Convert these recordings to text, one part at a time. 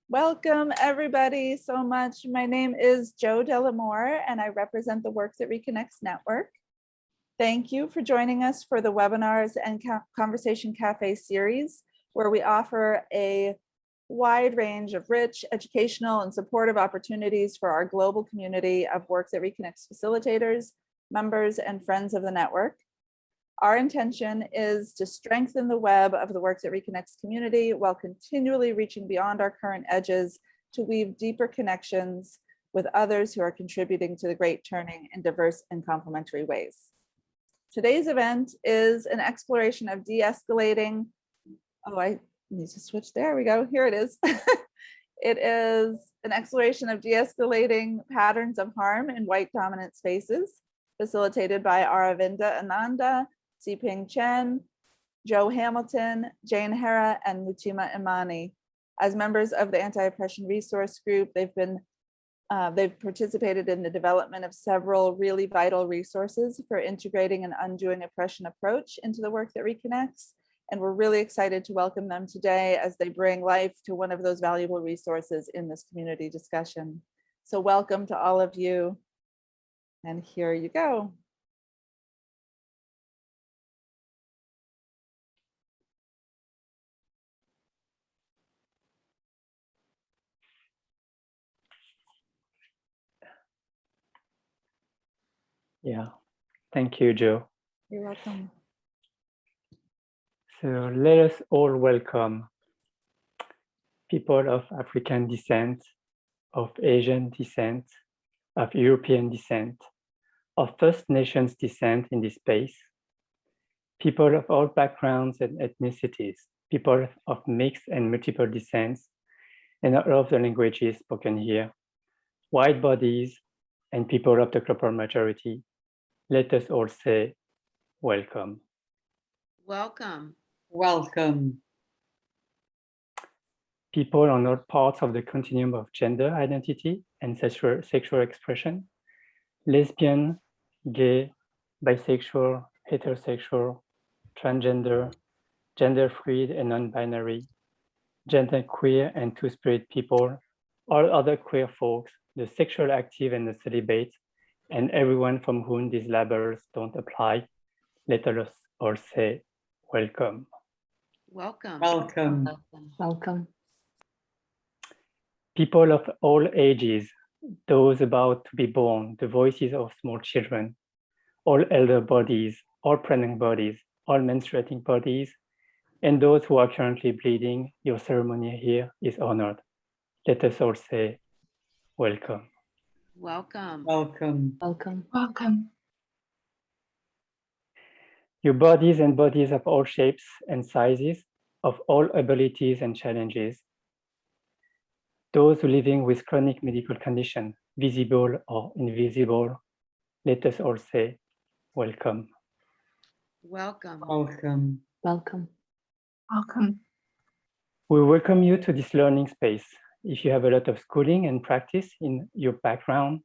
Welcome everybody so much. My name is Jo Delamore and I represent the Work That Reconnects Network. Thank you for joining us for the webinars and Conversation Cafe series, where we offer a wide range of rich educational and supportive opportunities for our global community of Work That Reconnects facilitators, members, and friends of the network. Our intention is to strengthen the web of the Work That Reconnects community while continually reaching beyond our current edges to weave deeper connections with others who are contributing to the great turning in diverse and complementary ways. Today's event is an exploration of de-escalating. Oh, I need to switch. There we go. Here it is. It is an exploration of de-escalating patterns of harm in white dominant spaces, facilitated by Aravinda Ananda, Siping Chen, Joe Hamilton, Jane Hera, and Mutima Imani. As members of the Anti-Oppression Resource Group, they've participated in the development of several really vital resources for integrating an undoing oppression approach into the Work That Reconnects. And we're really excited to welcome them today as they bring life to one of those valuable resources in this community discussion. So welcome to all of you. And here you go. Yeah, thank you, Jo. You're welcome. So let us all welcome people of African descent, of Asian descent, of European descent, of First Nations descent in this space, people of all backgrounds and ethnicities, people of mixed and multiple descents, and all of the languages spoken here, white bodies, and people of the global majority. Let us all say welcome. Welcome. Welcome. People on all parts of the continuum of gender identity and sexual expression, lesbian, gay, bisexual, heterosexual, transgender, gender fluid and non-binary, genderqueer and two-spirit people, all other queer folks, the sexual active and the celibate, and everyone from whom these labels don't apply. Let us all say welcome. Welcome. Welcome. Welcome. People of all ages, those about to be born, the voices of small children, all elder bodies, all pregnant bodies, all menstruating bodies, and those who are currently bleeding, your ceremony here is honored. Let us all say welcome. Welcome. Welcome. Welcome. Welcome. Your bodies and bodies of all shapes and sizes, of all abilities and challenges. Those living with chronic medical condition, visible or invisible, let us all say welcome. Welcome. Welcome. Welcome. Welcome. We welcome you to this learning space. If you have a lot of schooling and practice in your background,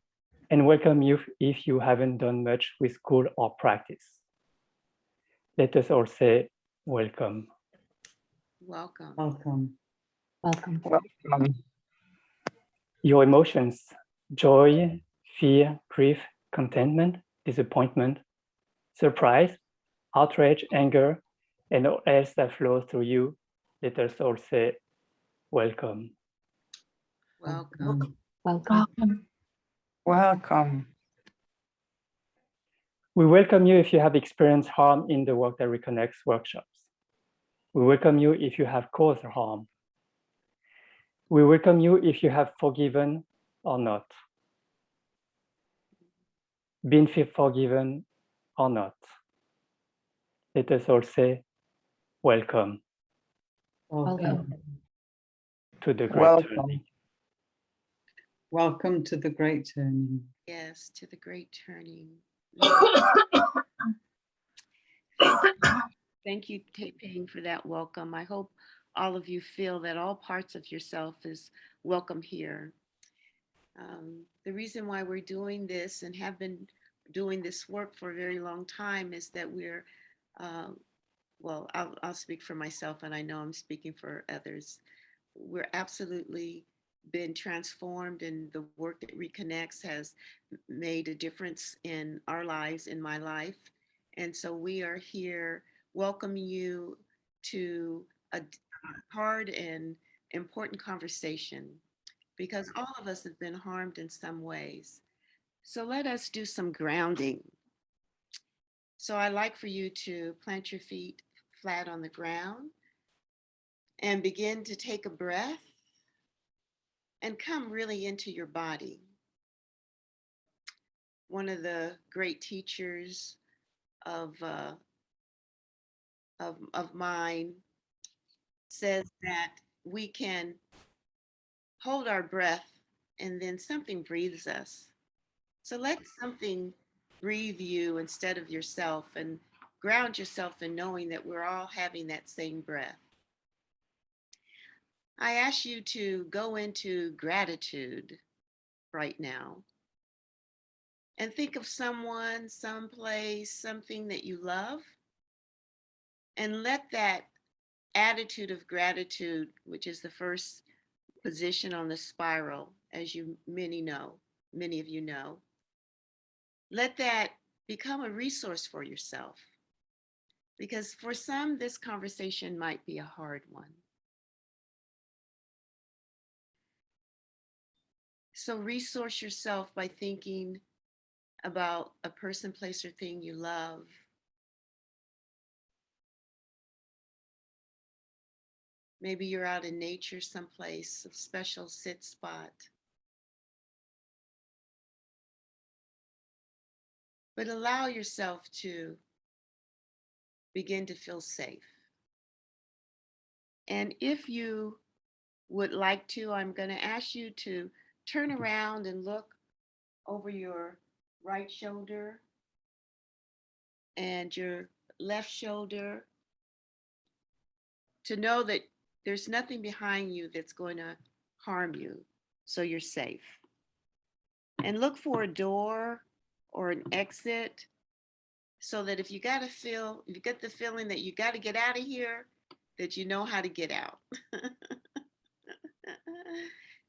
and welcome you if you haven't done much with school or practice. Let us all say welcome. Welcome. Welcome. Welcome. Welcome. Your emotions, joy, fear, grief, contentment, disappointment, surprise, outrage, anger, and all else that flows through you, let us all say welcome. Welcome. Welcome. Welcome. We welcome you if you have experienced harm in the Work That Reconnects workshops. We welcome you if you have caused harm. We welcome you if you have forgiven or not, been forgiven or not. Let us all say welcome Welcome. to the great turning. Welcome. Welcome to the great turning. Yes, to the great turning. Thank you, Taiping, for that welcome. I hope all of you feel that all parts of yourself is welcome here. The reason why we're doing this and have been doing this work for a very long time is that we're, well, I'll speak for myself, and I know I'm speaking for others. we're absolutely been transformed, and the work that reconnects has made a difference in our lives, in my life. And so we are here welcoming you to a hard and important conversation, because all of us have been harmed in some ways. So let us do some grounding. So I'd like for you to plant your feet flat on the ground and begin to take a breath and come really into your body. One of the great teachers of, of mine says that we can hold our breath and then something breathes us. So let something breathe you instead of yourself, and ground yourself in knowing that we're all having that same breath. I ask you to go into gratitude right now and think of someone, someplace, something that you love, and let that attitude of gratitude, which is the first position on the spiral, as you many of you know, let that become a resource for yourself. Because for some, this conversation might be a hard one. So resource yourself by thinking about a person, place, or thing you love. Maybe you're out in nature someplace, a special sit spot. But allow yourself to begin to feel safe. And if you would like to, I'm going to ask you to turn around and look over your right shoulder and your left shoulder, to know that there's nothing behind you that's going to harm you, so you're safe. And look for a door or an exit, so that if you got the feeling that you got to get out of here, that you know how to get out.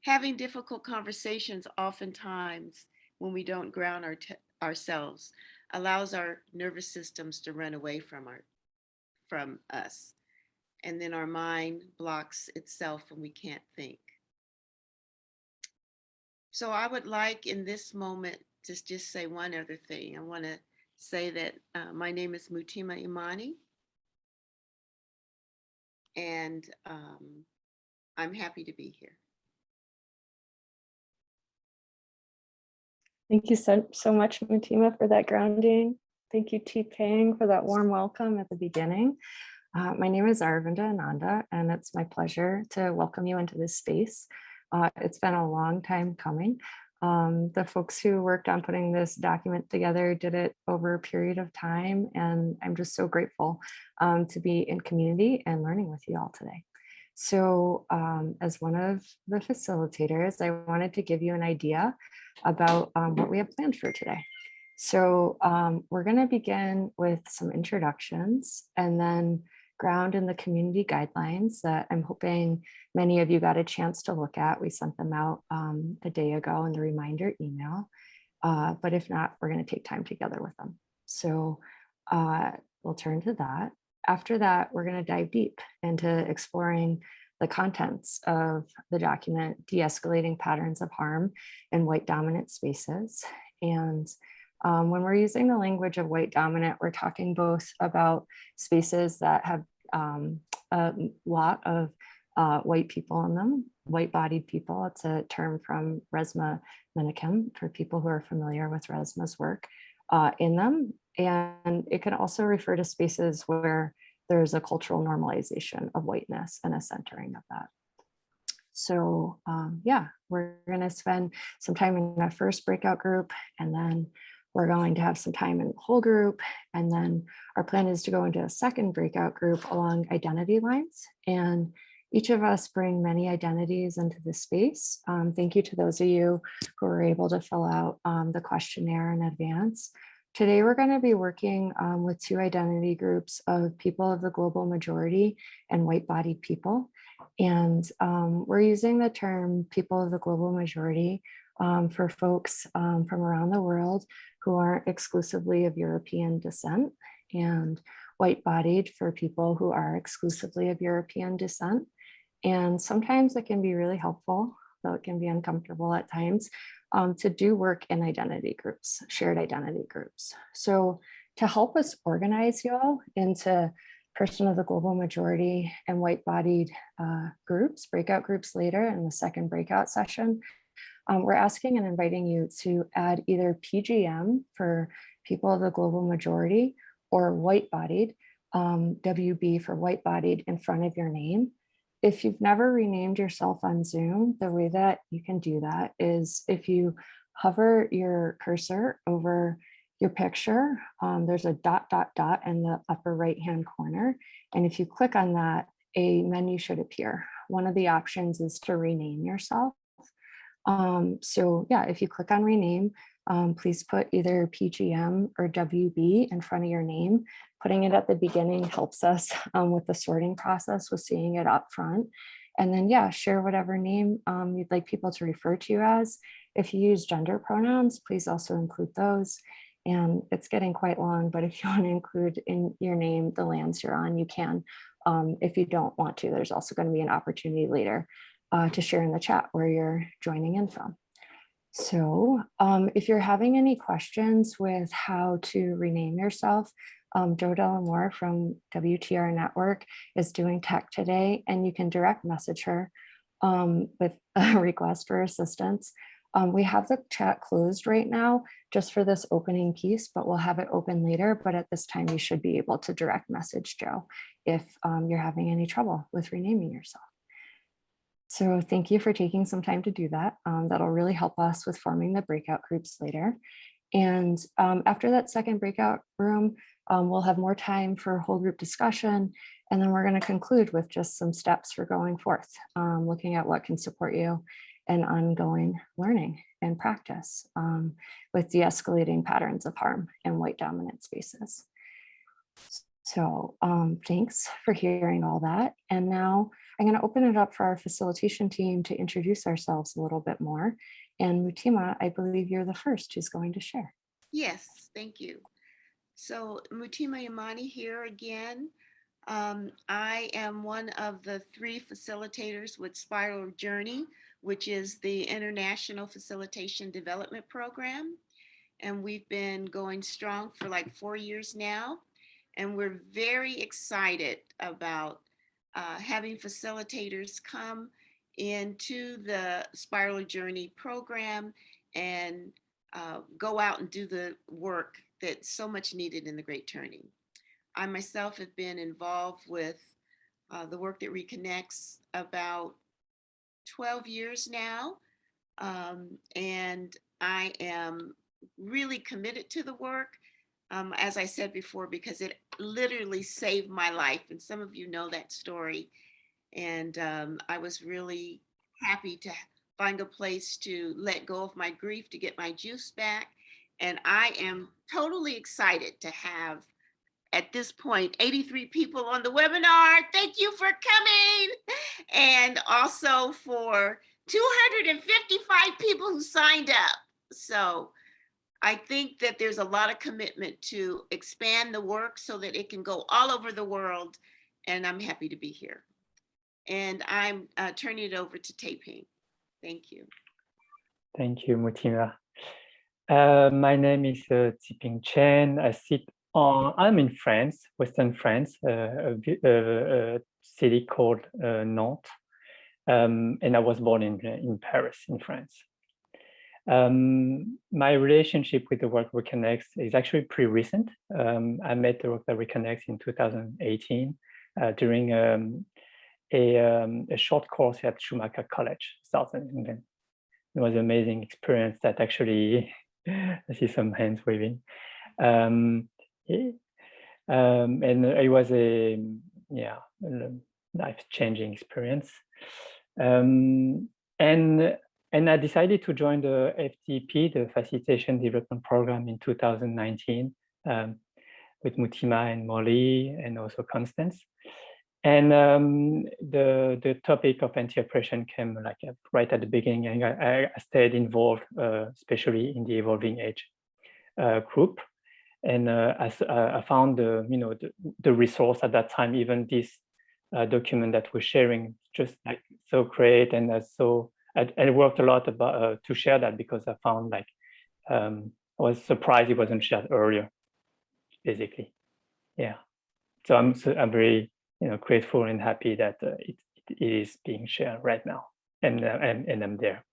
Having difficult conversations oftentimes, when we don't ground ourselves, allows our nervous systems to run away from us. And then our mind blocks itself and we can't think. So I would like in this moment to just say one other thing. I want to say that my name is Mutima Imani, and I'm happy to be here. Thank you so much, Mutima, for that grounding. Thank you, T-Pang, for that warm welcome at the beginning. My name is Aravinda Ananda, and it's my pleasure to welcome you into this space. It's been a long time coming. The folks who worked on putting this document together did it over a period of time, and I'm just so grateful to be in community and learning with you all today. So as one of the facilitators, I wanted to give you an idea about what we have planned for today. So we're going to begin with some introductions and then ground in the community guidelines that I'm hoping many of you got a chance to look at. We sent them out a day ago in the reminder email, but if not, we're going to take time together with them. So we'll turn to that. After that, we're going to dive deep into exploring the contents of the document, De-escalating patterns of harm in white dominant spaces. And when we're using the language of white dominant, we're talking both about spaces that have a lot of white people in them, white-bodied people. It's a term from Resmaa Menakem for people who are familiar with Resmaa's work in them. And it can also refer to spaces where there's a cultural normalization of whiteness and a centering of that. So yeah, we're going to spend some time in that first breakout group, and then we're going to have some time in the whole group. And then our plan is to go into a second breakout group along identity lines. And each of us bring many identities into the space. Thank you to those of you who were able to fill out the questionnaire in advance. Today, we're going to be working with two identity groups of people of the global majority and white-bodied people. And we're using the term people of the global majority for folks from around the world who aren't exclusively of European descent, and white-bodied for people who are exclusively of European descent. And sometimes it can be really helpful, though it can be uncomfortable at times, to do work in identity groups, shared identity groups. So to help us organize y'all into person of the global majority and white-bodied groups, breakout groups later in the second breakout session, we're asking and inviting you to add either PGM for people of the global majority or white-bodied, WB for white-bodied in front of your name. If you've never renamed yourself on Zoom, the way that you can do that is if you hover your cursor over your picture, there's a dot, dot, dot in the upper right-hand corner. And if you click on that, a menu should appear. One of the options is to rename yourself. So yeah, if you click on rename, please put either PGM or WB in front of your name. Putting it at the beginning helps us with the sorting process with seeing it up front. And then yeah, share whatever name you'd like people to refer to you as. If you use gender pronouns, please also include those. And it's getting quite long, but if you want to include in your name the lands you're on, you can. If you don't want to, there's also going to be an opportunity later to share in the chat where you're joining in from. So if you're having any questions with how to rename yourself, Joe Delamore from WTR Network is doing tech today, and you can direct message her with a request for assistance. We have the chat closed right now just for this opening piece, but we'll have it open later. But at this time, you should be able to direct message Joe if you're having any trouble with renaming yourself. So thank you for taking some time to do that. That'll really help us with forming the breakout groups later. And after that second breakout room, we'll have more time for whole group discussion. And then we're going to conclude with just some steps for going forth, looking at what can support you in ongoing learning and practice with de-escalating patterns of harm in white dominant spaces. So thanks for hearing all that. And now I'm going to open it up for our facilitation team to introduce ourselves a little bit more. And Mutima, I believe you're the first who's going to share. Yes, thank you. So Mutima Imani here again. I am one of the 3 facilitators with Spiral Journey, which is the International Facilitation Development Program. And we've been going strong for like 4 years now. And we're very excited about having facilitators come into the Spiral Journey program and go out and do the work that's so much needed in the Great Turning. I myself have been involved with the work that reconnects about 12 years now. And I am really committed to the work, as I said before, because it literally saved my life. And some of you know that story. And I was really happy to find a place to let go of my grief, to get my juice back. And I am totally excited to have, at this point, 83 people on the webinar. Thank you for coming. And also for 255 people who signed up. So I think that there's a lot of commitment to expand the work so that it can go all over the world. And I'm happy to be here. And I'm turning it over to Tae-Ping. Thank you. Thank you, Mutima. My name is Tae-Ping Chen. I'm in France, Western France, a city called Nantes. And I was born in Paris, in France. My relationship with the work Reconnects is actually pretty recent. I met the work that Reconnects in 2018 during a short course at Schumacher College, Southern England. It was an amazing experience that actually, I see some hands waving. And it was a life-changing experience. And I decided to join the FDP, the Facilitation Development Program, in 2019 with Mutima and Molly and also Constance. And the topic of anti-oppression came like right at the beginning, and I stayed involved, especially in the Evolving Age group. And I found the resource at that time, even this document that we're sharing, just like so great, and I worked a lot about to share that, because I found like I was surprised it wasn't shared earlier, basically. Yeah, so I'm very grateful and happy that it is being shared right now, and I'm there.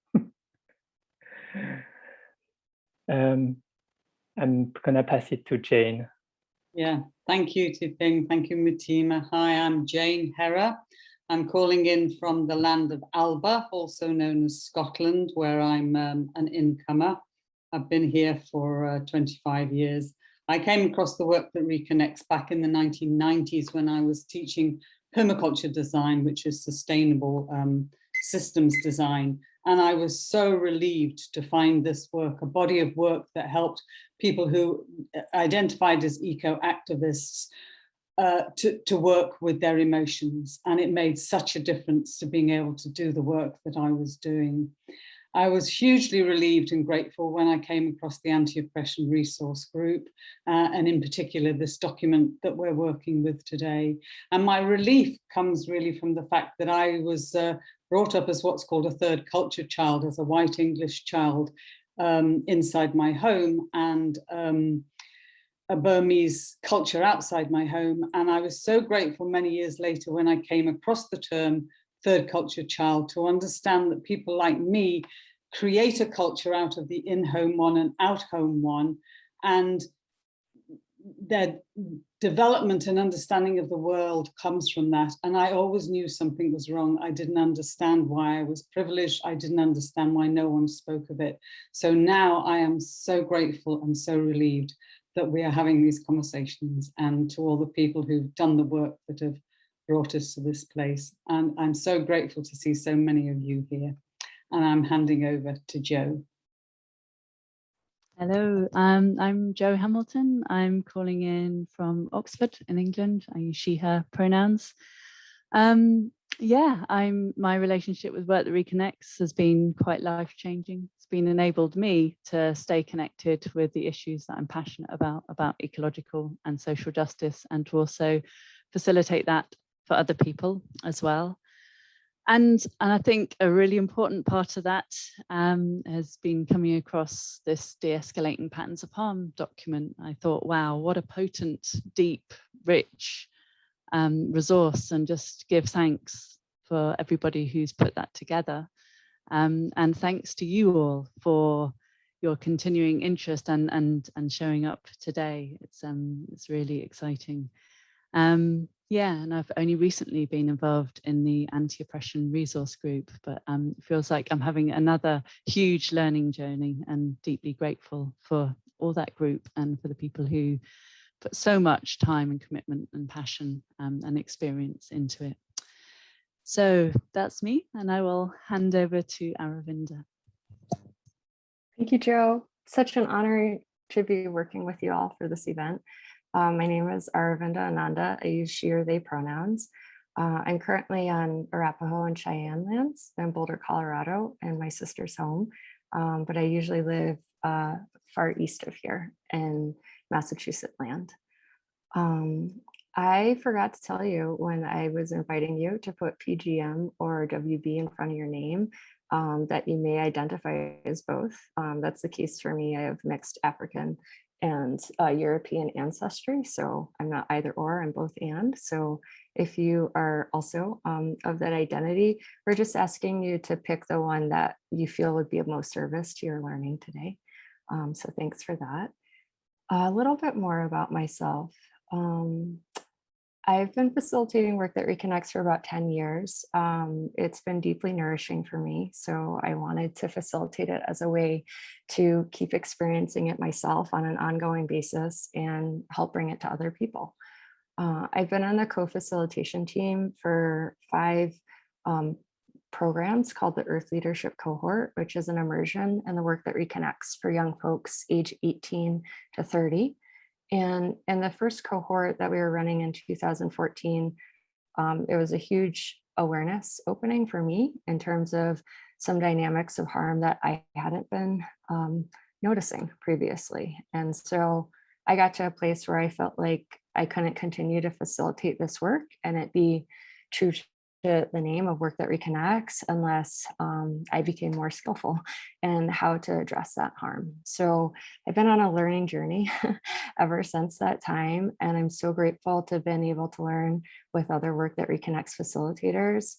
I'm gonna pass it to Jane. Yeah, thank you, Tiping. Thank you, Mutima. Hi, I'm Jane Herra. I'm calling in from the land of Alba, also known as Scotland, where I'm an incomer. I've been here for 25 years. I came across the work that reconnects back in the 1990s when I was teaching permaculture design, which is sustainable systems design. And I was so relieved to find this work, a body of work that helped people who identified as eco-activists to work with their emotions. And it made such a difference to being able to do the work that I was doing. I was hugely relieved and grateful when I came across the Anti-Oppression Resource Group, and in particular this document that we're working with today. And my relief comes really from the fact that I was brought up as what's called a third culture child, as a white English child inside my home, and a Burmese culture outside my home. And I was so grateful many years later when I came across the term third culture child to understand that people like me create a culture out of the in-home one and out-home one, and their development and understanding of the world comes from that. And I always knew something was wrong. I didn't understand why I was privileged. I didn't understand why no one spoke of it. So now I am so grateful and so relieved that we are having these conversations, and to all the people who've done the work that have brought us to this place. And I'm so grateful to see so many of you here. And I'm handing over to Jo. Hello, I'm Jo Hamilton. I'm calling in from Oxford in England. I use she, her pronouns. Yeah, my relationship with Work That Reconnects has been quite life-changing. It's been enabled me to stay connected with the issues that I'm passionate about ecological and social justice, and to also facilitate that for other people as well. And I think a really important part of that has been coming across this De-escalating patterns of harm document. I thought, wow, what a potent, deep, rich resource, and just give thanks for everybody who's put that together. And thanks to you all for your continuing interest and showing up today. It's really exciting. Yeah, and I've only recently been involved in the Anti-Oppression Resource Group, but it feels like I'm having another huge learning journey, and deeply grateful for all that group and for the people who put so much time and commitment and passion and experience into it. So that's me, and I will hand over to Aravinda. Thank you, Jo. Such an honor to be working with you all for this event. My name is Aravinda Ananda. I use she or they pronouns. I'm currently on Arapaho and Cheyenne lands in Boulder, Colorado, and my sister's home. But I usually live far east of here in Massachusetts land. I forgot to tell you when I was inviting you to put PGM or WB in front of your name that you may identify as both. That's the case for me. I have mixed African and European ancestry, so I'm not either or, I'm both and. So if you are also of that identity, we're just asking you to pick the one that you feel would be of most service to your learning today. So thanks for that. A little bit more about myself. I've been facilitating Work That Reconnects for about 10 years. It's been deeply nourishing for me, so I wanted to facilitate it as a way to keep experiencing it myself on an ongoing basis and help bring it to other people. I've been on the co-facilitation team for 5 programs called the Earth Leadership Cohort, which is an immersion in the Work That Reconnects for young folks age 18 to 30. And in the first cohort that we were running in 2014, it was a huge awareness opening for me in terms of some dynamics of harm that I hadn't been noticing previously. And so I got to a place where I felt like I couldn't continue to facilitate this work and it be true to the name of Work That Reconnects unless I became more skillful in how to address that harm. So I've been on a learning journey ever since that time. And I'm so grateful to have been able to learn with other Work That Reconnects facilitators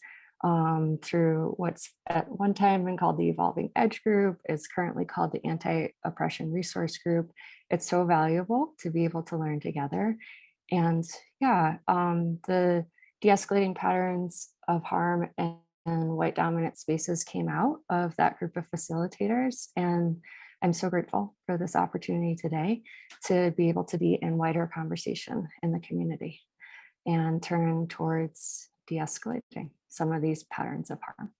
through what's at one time been called the Evolving Edge Group. It's currently called the Anti-Oppression Resource Group. It's so valuable to be able to learn together. And yeah, the de-escalating patterns of harm and white dominant spaces came out of that group of facilitators. And I'm so grateful for this opportunity today to be able to be in wider conversation in the community and turn towards de-escalating some of these patterns of harm.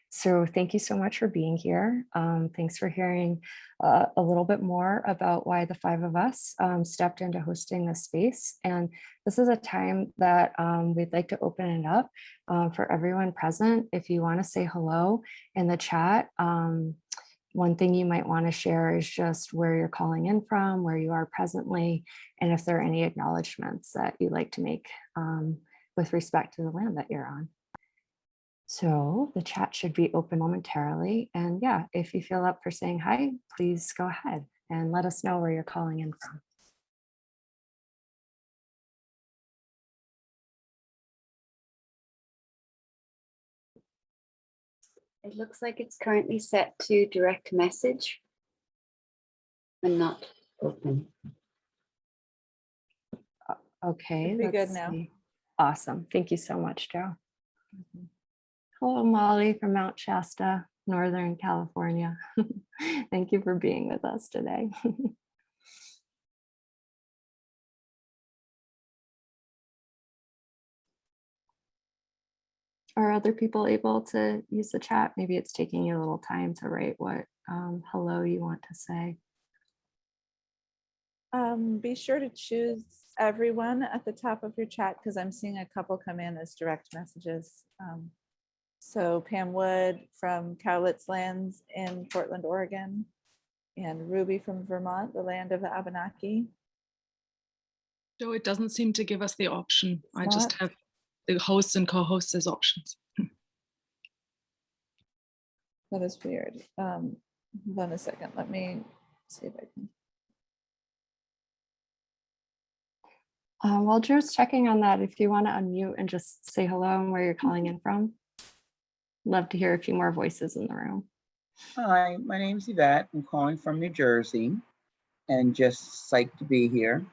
So thank you so much for being here. Thanks for hearing a little bit more about why the five of us stepped into hosting this space. And this is a time that we'd like to open it up for everyone present. If you want to say hello in the chat, one thing you might want to share is just where you're calling in from, where you are presently, and if there are any acknowledgements that you'd like to make with respect to the land that you're on. So the chat should be open momentarily. And yeah, if you feel up for saying hi, please go ahead and let us know where you're calling in from. It looks like it's currently set to direct message and not open. Okay, Should be good let's now. see. Awesome. Thank you so much, Joe. Hello, Molly from Mount Shasta, Northern California. Thank you for being with us today. Are other people able to use the chat? Maybe it's taking you a little time to write what hello you want to say. Be sure to choose everyone at the top of your chat because I'm seeing a couple come in as direct messages. So Pam Wood from Cowlitz Lands in Portland, Oregon, and Ruby from Vermont, the land of the Abenaki. So it doesn't seem to give us the option. I Not. just have the hosts and co-hosts as options. That is weird. Hold on a second. Let me see if I can. While Joe's checking on that, if you want to unmute and just say hello and where you're calling in from. Love to hear a few more voices in the room. Hi, my name's Yvette. I'm calling from New Jersey and just psyched to be here.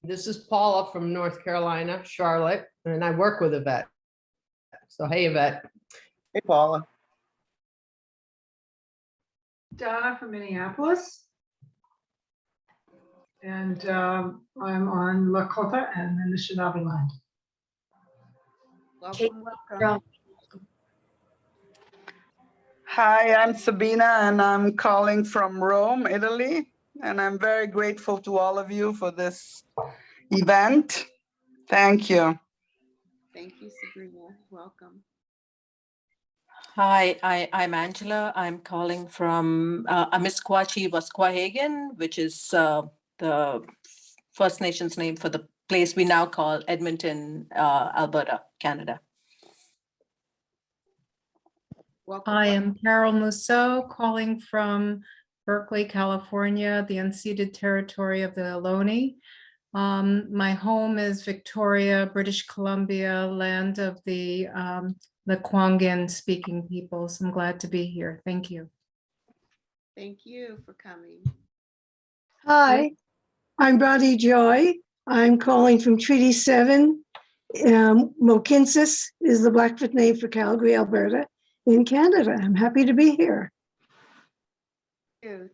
This is Paula from North Carolina, Charlotte, and I work with Yvette. So hey, Yvette. Hey, Paula. Donna from Minneapolis. And I'm on Lakota and the Anishinaabe land. Welcome, welcome. Hi, I'm Sabina and I'm calling from Rome, Italy. And I'm very grateful to all of you for this event. Thank you. Thank you, Sabrina. Welcome. Hi, I'm Angela. I'm calling from Amisquachi, Wasquahagan, which is the First Nations name for the place we now call Edmonton, Alberta, Canada. Welcome. Hi, I'm Carol Musso, calling from Berkeley, California, the unceded territory of the Ohlone. My home is Victoria, British Columbia, land of the Kwangin speaking peoples. I'm glad to be here. Thank you. Thank you for coming. Hi, I'm Bonnie Joy. I'm calling from Treaty 7. Mohkinstsis is the Blackfoot name for Calgary, Alberta, in Canada. I'm happy to be here.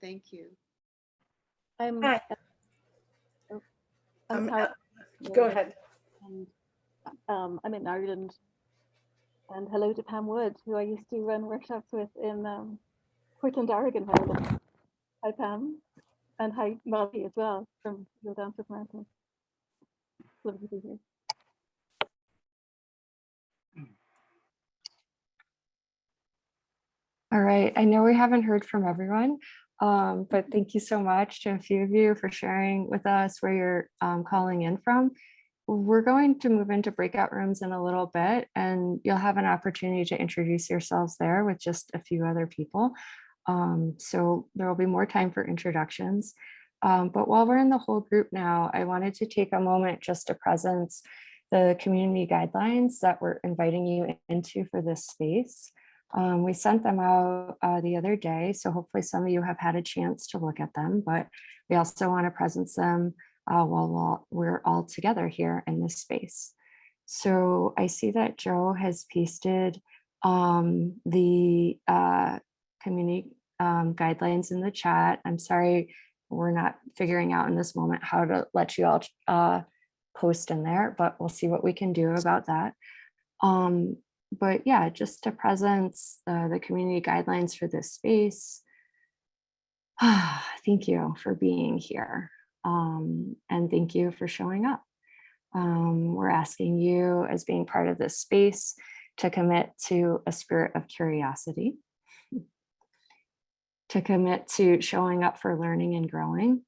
Thank you. Hi. Go ahead. And, I'm in Ireland. And hello to Pam Wood, who I used to run workshops with in Portland, Oregon. Ireland. Hi, Pam. And hi, Molly, as well, from Your Dance with Mountains. Lovely to be here. All right, I know we haven't heard from everyone, but thank you so much to a few of you for sharing with us where you're calling in from. We're going to move into breakout rooms in a little bit, and you'll have an opportunity to introduce yourselves there with just a few other people. So there will be more time for introductions. But while we're in the whole group now, I wanted to take a moment just to presence the community guidelines that we're inviting you into for this space. We sent them out the other day, so hopefully some of you have had a chance to look at them, but we also want to presence them while we're all together here in this space. So I see that Joe has pasted the community guidelines in the chat. I'm sorry, we're not figuring out in this moment how to let you all post in there, but we'll see what we can do about that. But yeah, just to presence the community guidelines for this space. Thank you for being here. And thank you for showing up. We're asking you, as being part of this space, to commit to a spirit of curiosity, to commit to showing up for learning and growing.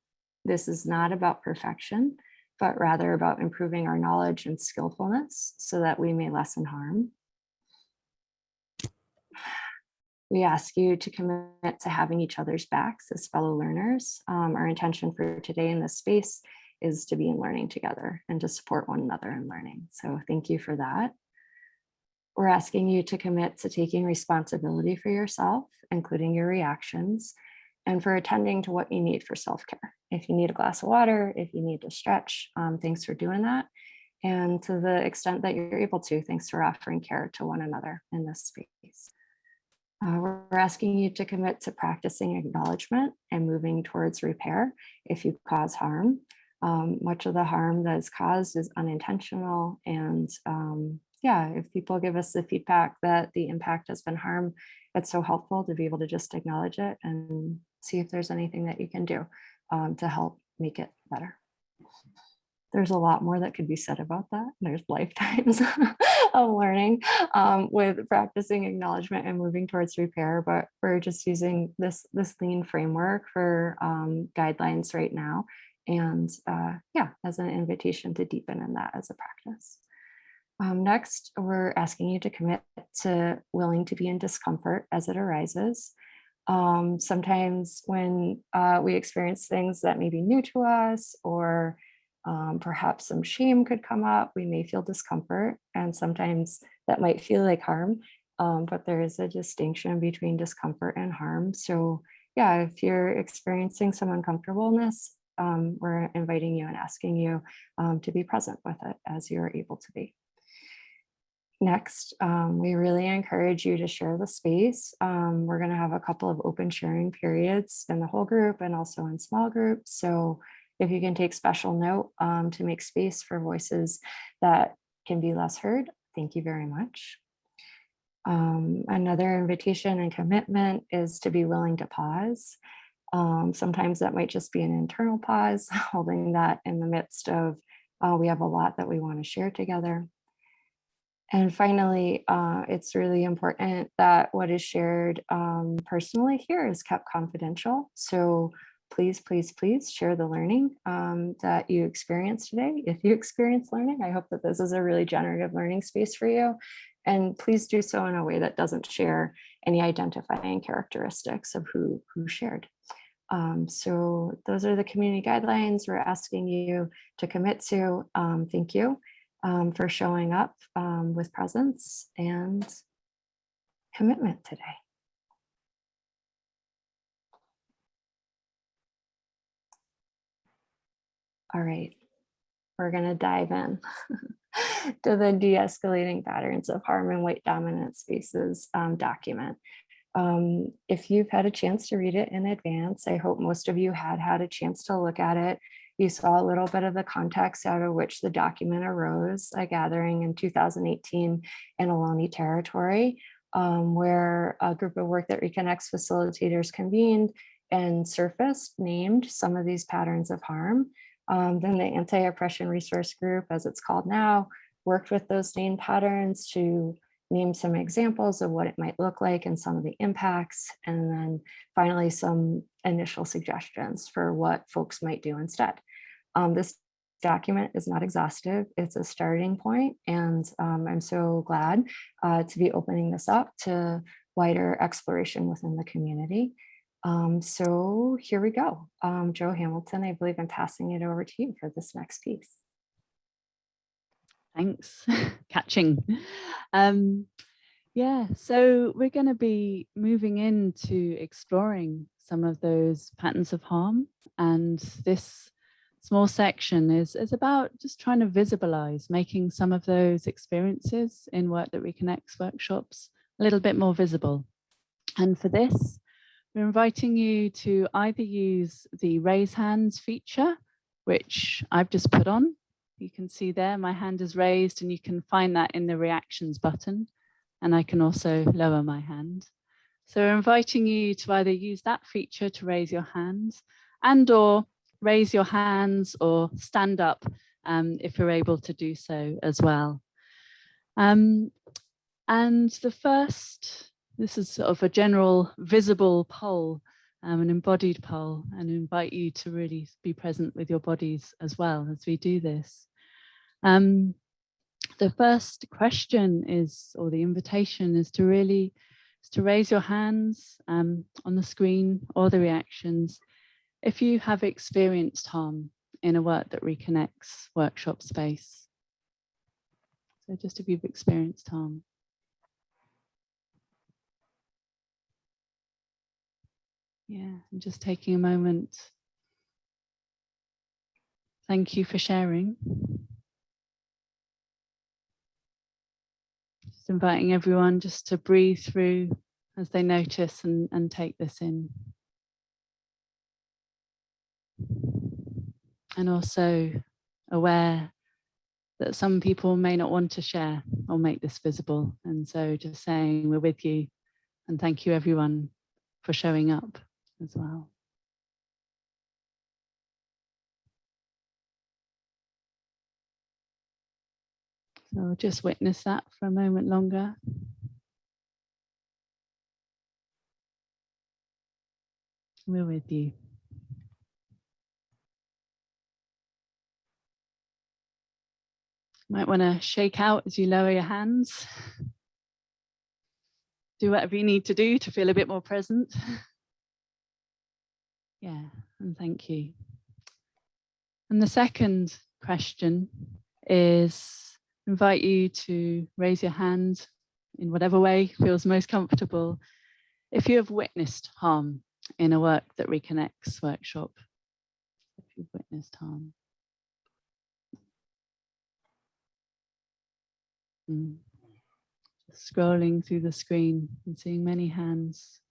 This is not about perfection, but rather about improving our knowledge and skillfulness so that we may lessen harm. We ask you to commit to having each other's backs as fellow learners. Our intention for today in this space is to be in learning together and to support one another in learning. So thank you for that. We're asking you to commit to taking responsibility for yourself, including your reactions, and for attending to what you need for self-care. If you need a glass of water, if you need to stretch, thanks for doing that. And to the extent that you're able to, thanks for offering care to one another in this space. We're asking you to commit to practicing acknowledgement and moving towards repair if you cause harm. Much of the harm that is caused is unintentional. And yeah, if people give us the feedback that the impact has been harm, it's so helpful to be able to just acknowledge it and see if there's anything that you can do to help make it better. There's a lot more that could be said about that. There's lifetimes of learning with practicing acknowledgement and moving towards repair, but we're just using this lean framework for guidelines right now. And yeah, as an invitation to deepen in that as a practice. Next, we're asking you to commit to willing to be in discomfort as it arises. Sometimes when we experience things that may be new to us, or perhaps some shame could come up, we may feel discomfort, and sometimes that might feel like harm, but there is a distinction between discomfort and harm. So yeah, if you're experiencing some uncomfortableness, we're inviting you and asking you to be present with it as you're able to be. Next, we really encourage you to share the space. We're going to have a couple of open sharing periods in the whole group and also in small groups. So if you can take special note to make space for voices that can be less heard, thank you very much. Another invitation and commitment is to be willing to pause. Sometimes that might just be an internal pause, holding that in the midst of we have a lot that we want to share together. And finally, it's really important that what is shared personally here is kept confidential. So please, please, please share the learning that you experienced today. If you experience learning, I hope that this is a really generative learning space for you. And please do so in a way that doesn't share any identifying characteristics of who shared. So those are the community guidelines we're asking you to commit to. Thank you for showing up with presence and commitment today. All right, we're going to dive in to the de-escalating patterns of harm in white dominant spaces document. If you've had a chance to read it in advance, I hope most of you had a chance to look at it. You saw a little bit of the context out of which the document arose, a gathering in 2018 in Ohlone territory, where a group of Work That Reconnects facilitators convened and named some of these patterns of harm. Then the Anti-Oppression Resource Group, as it's called now, worked with those named patterns to name some examples of what it might look like and some of the impacts, and then finally some initial suggestions for what folks might do instead. This document is not exhaustive, it's a starting point, and I'm so glad to be opening this up to wider exploration within the community. So here we go. Joe Hamilton, I believe I'm passing it over to you for this next piece. Thanks, catching. Yeah, so we're going to be moving into exploring some of those patterns of harm, and this small section is about just trying to visualize, making some of those experiences in Work That Reconnects workshops a little bit more visible. And for this, we're inviting you to either use the raise hands feature, which I've just put on. You can see there, my hand is raised, and you can find that in the reactions button. And I can also lower my hand. So we're inviting you to either use that feature to raise your hands and/or raise your hands or stand up if you're able to do so as well. And the first, this is sort of a general visible poll, an embodied poll, and invite you to really be present with your bodies as well as we do this. The first question is, or the invitation is to raise your hands on the screen or the reactions if you have experienced harm in a Work That Reconnects workshop space. So just if you've experienced harm. Yeah, and just taking a moment. Thank you for sharing. Just inviting everyone just to breathe through as they notice and take this in. And also aware that some people may not want to share or make this visible. And so just saying we're with you, and thank you everyone for showing up as well. So just witness that for a moment longer. We're with you. Might want to shake out as you lower your hands. Do whatever you need to do to feel a bit more present. Yeah, and thank you. And the second question is invite you to raise your hand in whatever way feels most comfortable if you have witnessed harm in a Work That Reconnects workshop. If you've witnessed harm. Scrolling through the screen and seeing many hands.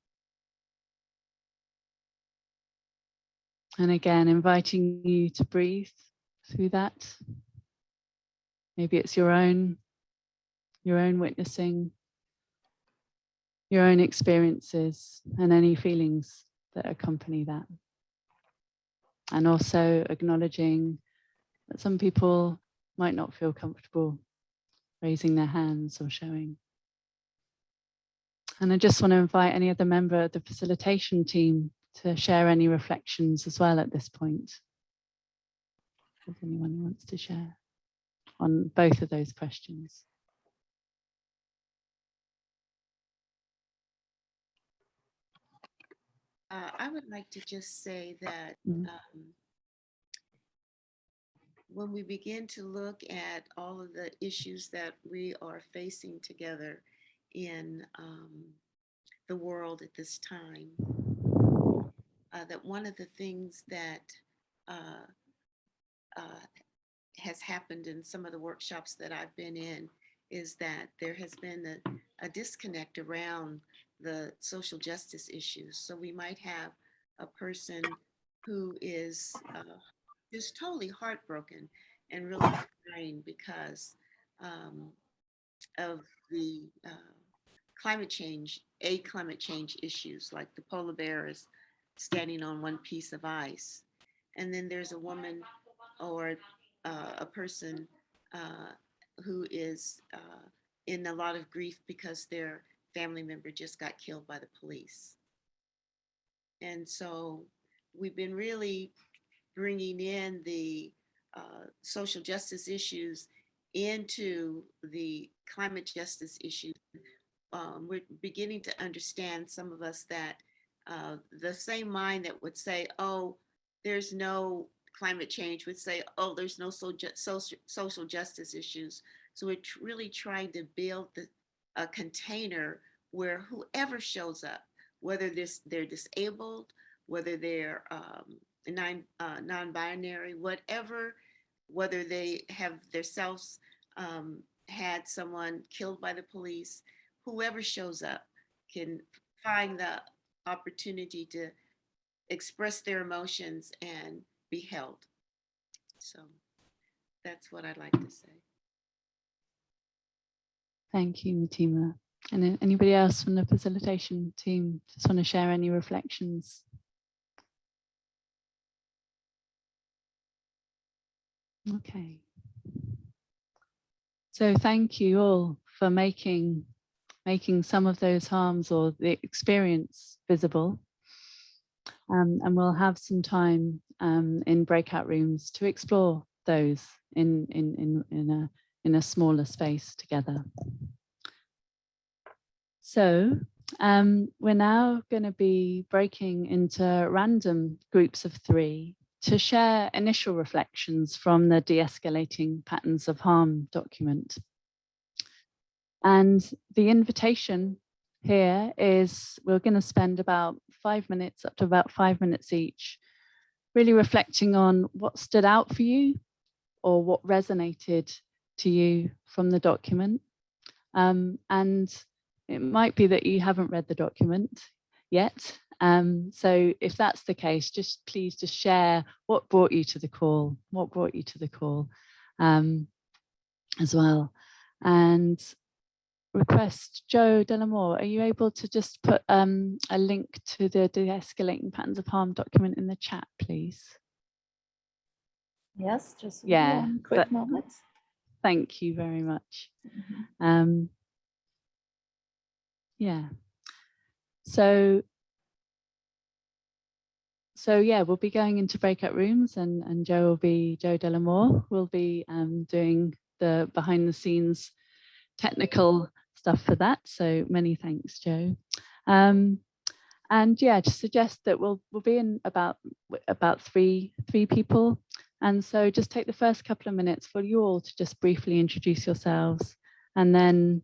And again, inviting you to breathe through that. Maybe it's your own witnessing, your own experiences and any feelings that accompany that. And also acknowledging that some people might not feel comfortable raising their hands or showing. And I just want to invite any other member of the facilitation team to share any reflections as well at this point. If anyone wants to share on both of those questions. I would like to just say that when we begin to look at all of the issues that we are facing together in the world at this time, that one of the things that has happened in some of the workshops that I've been in is that there has been a disconnect around the social justice issues. So we might have a person who is just totally heartbroken and really crying because of the climate change issues, like the polar bear is standing on one piece of ice. And then there's a woman or a person who is in a lot of grief because their family member just got killed by the police. And so we've been really bringing in the social justice issues into the climate justice issues. We're beginning to understand, some of us, that the same mind that would say, oh, there's no climate change, would say, oh, there's no social justice issues. So we're really trying to build a container where whoever shows up, whether they're disabled, whether they're non-binary, whatever, whether they have themselves had someone killed by the police, whoever shows up can find the opportunity to express their emotions and be held. So that's what I'd like to say. Thank you, Mutima. And anybody else from the facilitation team just want to share any reflections? Okay. So thank you all for making some of those harms or the experience visible. And we'll have some time in breakout rooms to explore those in a smaller space together. So we're now going to be breaking into random groups of 3 to share initial reflections from the De-escalating Patterns of Harm document. And the invitation here is we're going to spend about 5 minutes, up to about 5 minutes each, really reflecting on what stood out for you or what resonated to you from the document. And it might be that you haven't read the document yet. So if that's the case, please just share what brought you to the call, as well. And request Joe Delamore, are you able to just put a link to the De-escalating Patterns of Harm document in the chat, please? Yes, just Yeah, one quick moment. Thank you very much. Yeah. So yeah, we'll be going into breakout rooms, and Joe Delamore will be doing the behind the scenes technical stuff for that. So many thanks, Joe. And yeah, just suggest that we'll be in about three people. And so just take the first couple of minutes for you all to just briefly introduce yourselves, and then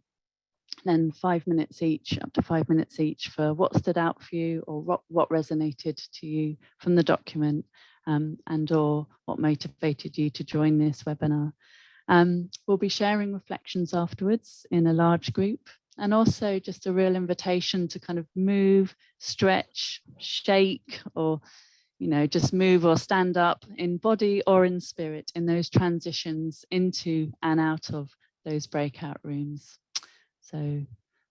5 minutes each, up to 5 minutes each, for what stood out for you or what resonated to you from the document, and or what motivated you to join this webinar. We'll be sharing reflections afterwards in a large group, and also just a real invitation to kind of move, stretch, shake, or just move or stand up in body or in spirit in those transitions into and out of those breakout rooms. So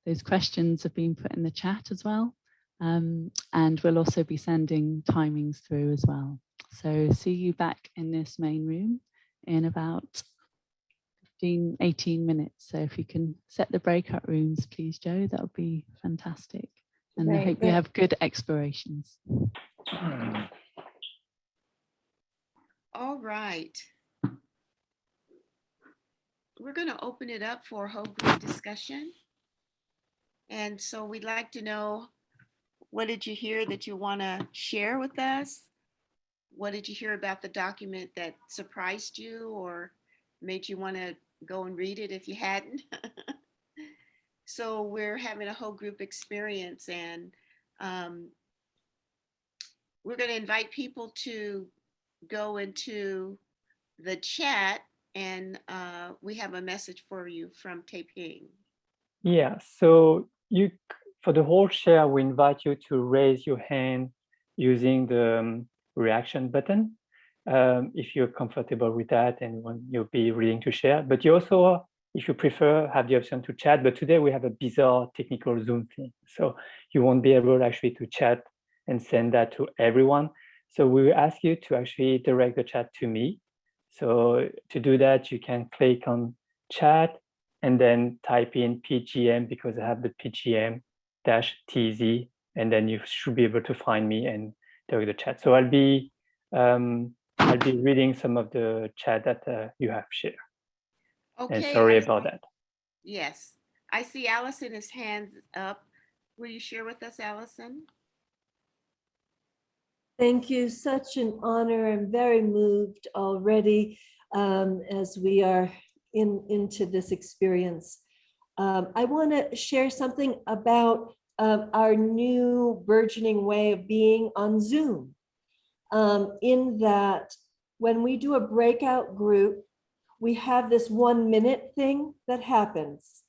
those questions have been put in the chat as well. And we'll also be sending timings through as well. So see you back in this main room in about 18 minutes. So if you can set the breakout rooms, please, Joe, that would be fantastic. And I hope you have good explorations. All right. We're going to open it up for a whole group discussion. And so we'd like to know, what did you hear that you want to share with us? What did you hear about the document that surprised you or made you want to go and read it if you hadn't? So we're having a whole group experience, and we're going to invite people to go into the chat, and we have a message for you from Taiping. Yeah, so for the whole share, we invite you to raise your hand using the reaction button, if you're comfortable with that and when you'll be willing to share. But you also, if you prefer, have the option to chat. But today we have a bizarre technical Zoom thing, so you won't be able actually to chat and send that to everyone. So we will ask you to actually direct the chat to me. So to do that, you can click on chat, and then type in PGM because I have the PGM-TZ, and then you should be able to find me and do the chat. So I'll be reading some of the chat that you have shared. Okay. And sorry about that. Yes, I see Allison is hands up. Will you share with us, Allison? Thank you. Such an honor. I'm very moved already as we are into this experience. I want to share something about our new burgeoning way of being on Zoom. In that when we do a breakout group, we have this 1 minute thing that happens.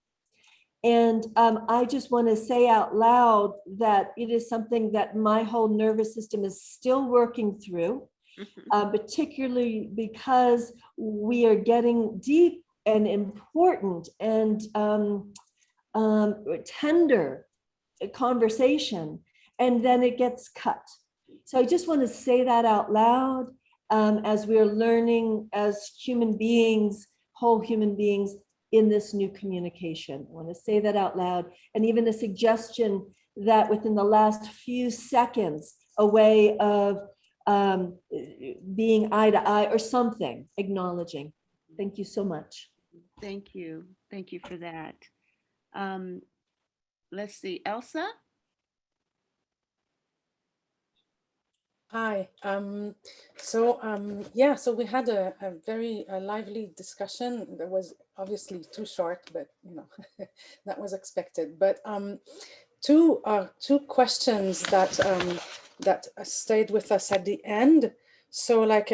And I just want to say out loud that it is something that my whole nervous system is still working through, particularly because we are getting deep and important and tender conversation, and then it gets cut. So I just want to say that out loud as we're learning as human beings, whole human beings, in this new communication. I want to say that out loud. And even a suggestion that within the last few seconds, a way of being eye to eye or something, acknowledging. Thank you so much. Thank you. Thank you for that. Let's see, Elsa? Hi. So we had a very lively discussion that was obviously too short, but you know that was expected. But two questions that stayed with us at the end. So like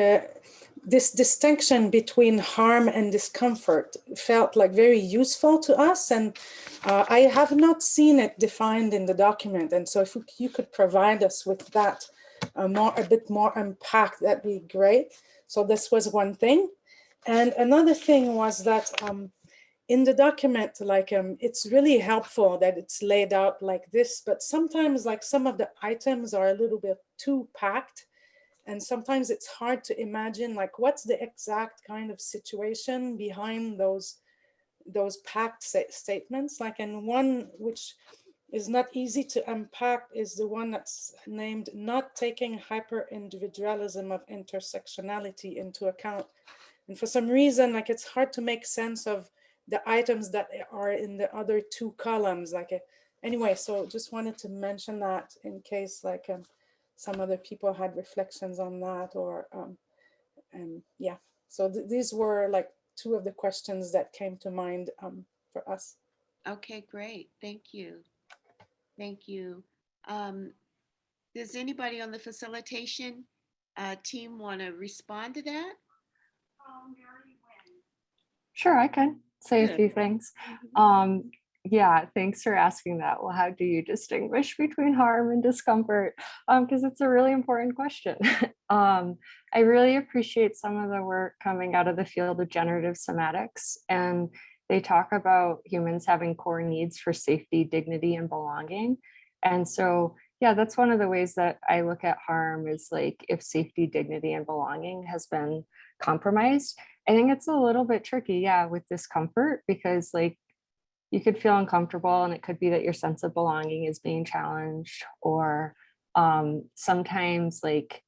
this distinction between harm and discomfort felt like very useful to us, and I have not seen it defined in the document. And so if you could provide us with that. A bit more unpacked, that'd be great. So this was one thing. And another thing was that in the document, like it's really helpful that it's laid out like this, but sometimes like some of the items are a little bit too packed. And sometimes it's hard to imagine like what's the exact kind of situation behind those packed statements. Like in one which is not easy to unpack is the one that's named not taking hyper-individualism of intersectionality into account. And for some reason, like it's hard to make sense of the items that are in the other two columns. Anyway, so just wanted to mention that in case like some other people had reflections on that or, yeah. So these were like two of the questions that came to mind for us. Okay, great. Thank you. Thank you. Does anybody on the facilitation team want to respond to that? Sure, I can say Good. a few things. Yeah, thanks for asking that. Well, how do you distinguish between harm and discomfort? Because it's a really important question. I really appreciate some of the work coming out of the field of generative somatics, and they talk about humans having core needs for safety, dignity, and belonging. And so, yeah, that's one of the ways that I look at harm is like if safety, dignity, and belonging has been compromised. I think it's a little bit tricky, yeah, with discomfort, because like you could feel uncomfortable and it could be that your sense of belonging is being challenged, or sometimes like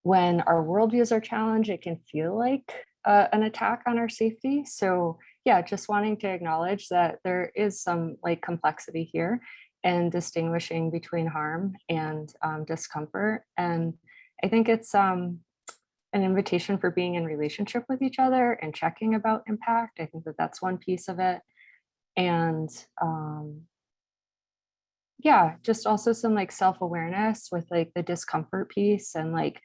when our worldviews are challenged, it can feel like an attack on our safety. So yeah, just wanting to acknowledge that there is some like complexity here and distinguishing between harm and discomfort. And I think it's an invitation for being in relationship with each other and checking about impact. I think that that's one piece of it. And yeah, just also some like self-awareness with like the discomfort piece. And like,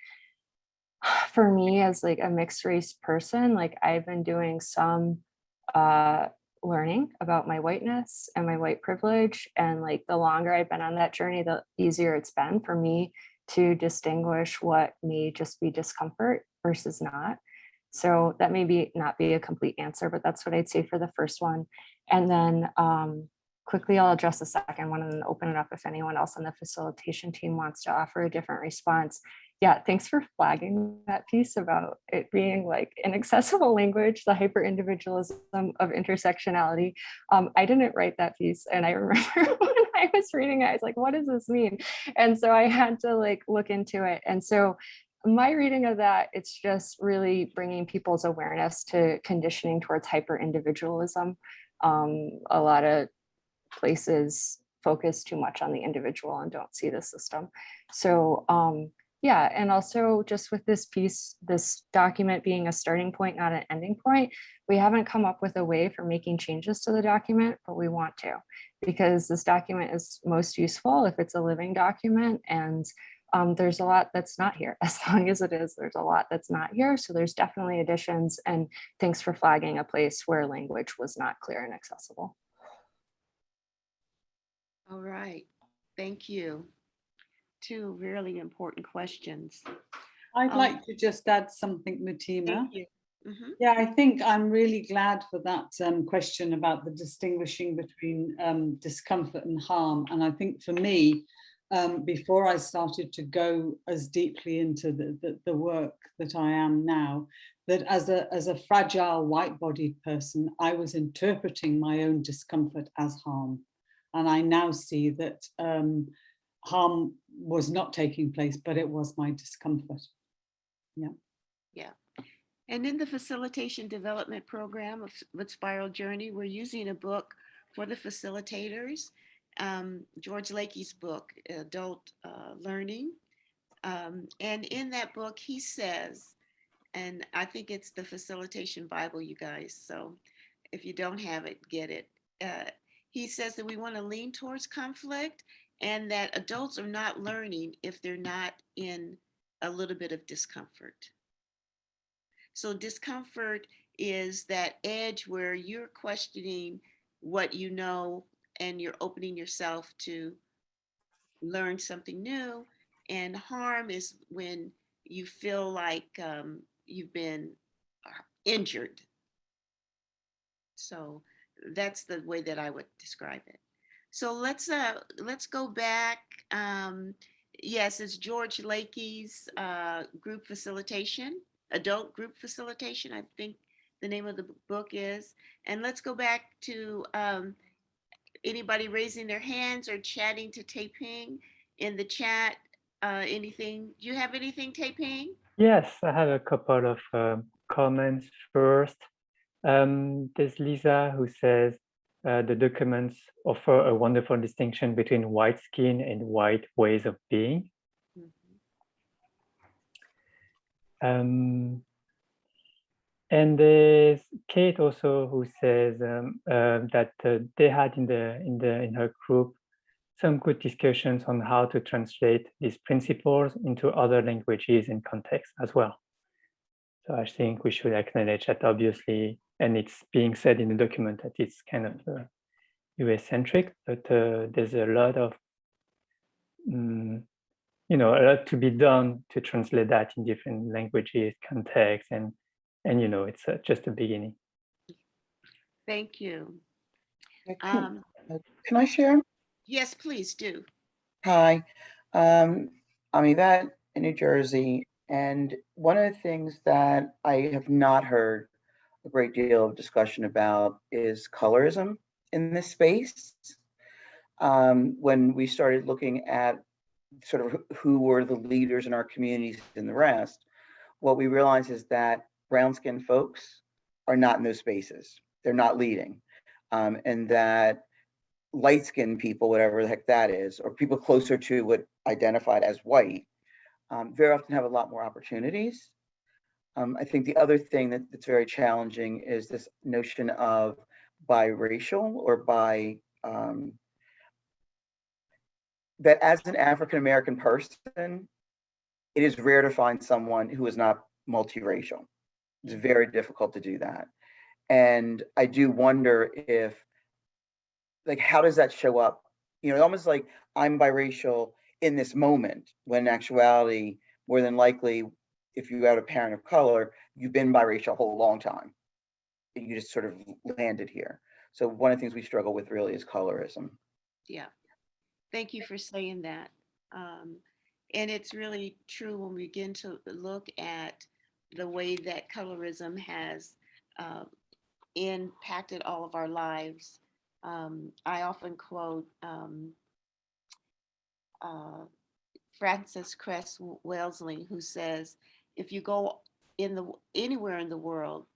for me as like a mixed race person, like I've been doing some learning about my whiteness and my white privilege. And like the longer I've been on that journey, the easier it's been for me to distinguish what may just be discomfort versus not. So that may not be a complete answer, but that's what I'd say for the first one. And then quickly I'll address the second one and then open it up if anyone else on the facilitation team wants to offer a different response. yeah, thanks for flagging that piece about it being like inaccessible language, the hyper individualism of intersectionality. I didn't write that piece, and I remember when I was reading it, I was like, what does this mean? And so I had to like look into it. And so my reading of that, it's just really bringing people's awareness to conditioning towards hyper individualism. A lot of places focus too much on the individual and don't see the system. So yeah, and also just with this piece, this document being a starting point, not an ending point, we haven't come up with a way for making changes to the document, but we want to, because this document is most useful if it's a living document, and there's a lot that's not here. As long as it is, there's a lot that's not here. So there's definitely additions, and thanks for flagging a place where language was not clear and accessible. All right, thank you. Two really important questions. I'd like to just add something, Mutima. Thank you. Mhm. Yeah, I think I'm really glad for that question about the distinguishing between discomfort and harm. And I think for me, before I started to go as deeply into the work that I am now, that as a fragile white-bodied person, I was interpreting my own discomfort as harm. And I now see that harm was not taking place, but it was my discomfort. Yeah. Yeah. And in the facilitation development program with Spiral Journey, we're using a book for the facilitators, George Lakey's book, Adult Learning. And in that book, he says, and I think it's the Facilitation Bible, you guys. So if you don't have it, get it. He says that we want to lean towards conflict, and that adults are not learning if they're not in a little bit of discomfort. So discomfort is that edge where you're questioning what you know and you're opening yourself to learn something new. And harm is when you feel like you've been injured. So that's the way that I would describe it. So let's go back. Yes, it's George Lakey's group facilitation, adult group facilitation, I think the name of the book is. And let's go back to anybody raising their hands or chatting to Taiping in the chat. Anything? Do you have anything, Taiping? Yes, I have a couple of comments first. There's Lisa who says the documents offer a wonderful distinction between white skin and white ways of being. And there's Kate also who says that they had in her group some good discussions on how to translate these principles into other languages and contexts as well. So I think we should acknowledge that, obviously, and it's being said in the document that it's kind of US-centric, but there's a lot of, a lot to be done to translate that in different languages, contexts, and it's just a beginning. Thank you. Can I share? Yes, please do. Hi, I'm Yvette in New Jersey, and one of the things that I have not heard a great deal of discussion about is colorism in this space. When we started looking at sort of who were the leaders in our communities and the rest, what we realized is that brown-skinned folks are not in those spaces. They're not leading, and that light-skinned people, whatever the heck that is, or people closer to what identified as white, very often have a lot more opportunities. I think the other thing that's very challenging is this notion of biracial or that as an African-American person, it is rare to find someone who is not multiracial. It's very difficult to do that. And I do wonder if, like, how does that show up? Almost like I'm biracial in this moment, when in actuality, more than likely, if you have a parent of color, you've been biracial a whole long time. You just sort of landed here. So one of the things we struggle with really is colorism. Yeah. Thank you for saying that. And it's really true when we begin to look at the way that colorism has impacted all of our lives. I often quote Frances Cress Wellesley, who says, if you go anywhere in the world,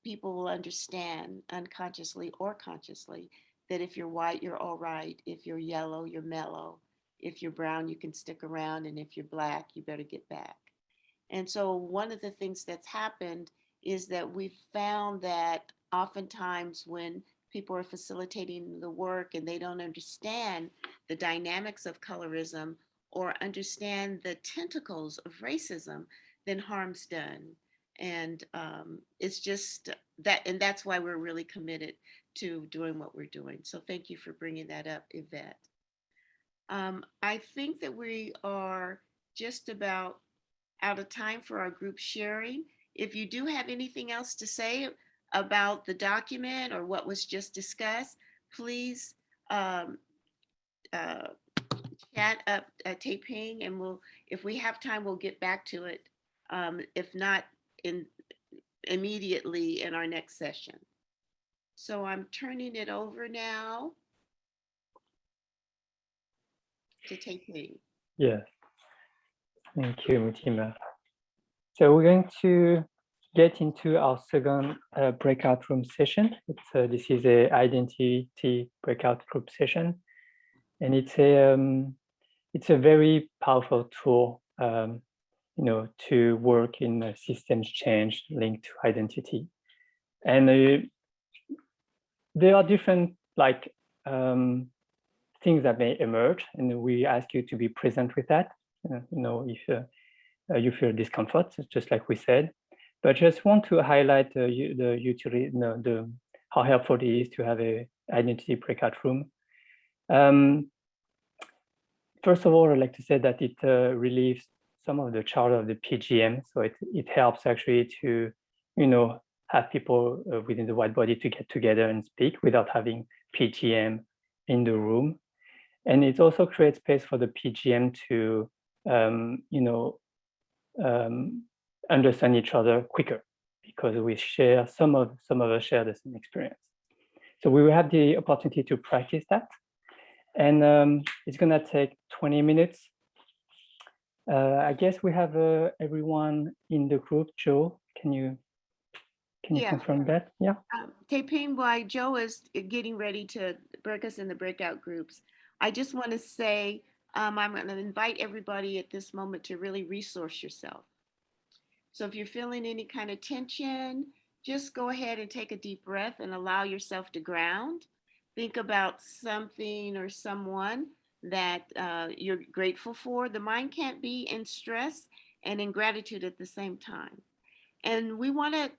people will understand unconsciously or consciously that if you're white, you're all right. If you're yellow, you're mellow. If you're brown, you can stick around. And if you're black, you better get back. And so one of the things that's happened is that we've found that oftentimes when people are facilitating the work and they don't understand the dynamics of colorism or understand the tentacles of racism, then harm's done. And it's just that, and that's why we're really committed to doing what we're doing. So thank you for bringing that up, Yvette. I think that we are just about out of time for our group sharing. If you do have anything else to say about the document or what was just discussed, please chat up Taiping, and if we have time, we'll get back to it. If not immediately in our next session. So I'm turning it over now to Taiping. Yes, thank you, Mutima. So we're going to get into our second breakout room session. This is a identity breakout group session, and it's a very powerful tool, to work in systems change linked to identity. And there are different things that may emerge, and we ask you to be present with that. If you feel discomfort, just like we said, but just want to highlight the utility, how helpful it is to have a identity breakout room. First of all, I'd like to say that it relieves some of the charge of the PGM, so it helps actually to, have people within the white body to get together and speak without having PGM in the room, and it also creates space for the PGM to, understand each other quicker, because we share some of us share the same experience. So we will have the opportunity to practice that, and it's gonna take 20 minutes. I guess we have everyone in the group. Joe, can you confirm that? Yeah. Taiping, while Joe is getting ready to break us in the breakout groups, I just want to say I'm going to invite everybody at this moment to really resource yourself. So if you're feeling any kind of tension, just go ahead and take a deep breath and allow yourself to ground. Think about something or someone that you're grateful for. The mind can't be in stress and in gratitude at the same time. And we want to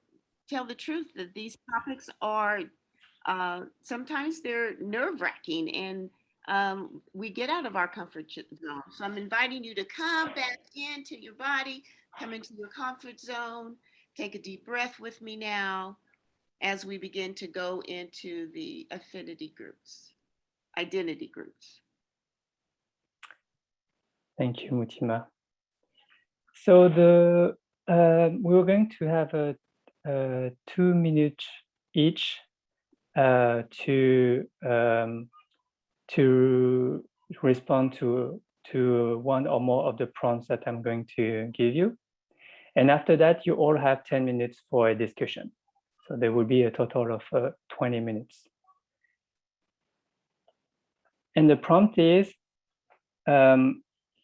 tell the truth that these topics are sometimes they're nerve-wracking, and we get out of our comfort zone. So I'm inviting you to come back into your body, come into your comfort zone, take a deep breath with me now as we begin to go into the affinity groups, identity groups. Thank you, Mutima. So we're going to have a 2 minutes each to respond to one or more of the prompts that I'm going to give you. And after that, you all have 10 minutes for a discussion. So there will be a total of 20 minutes. And the prompt is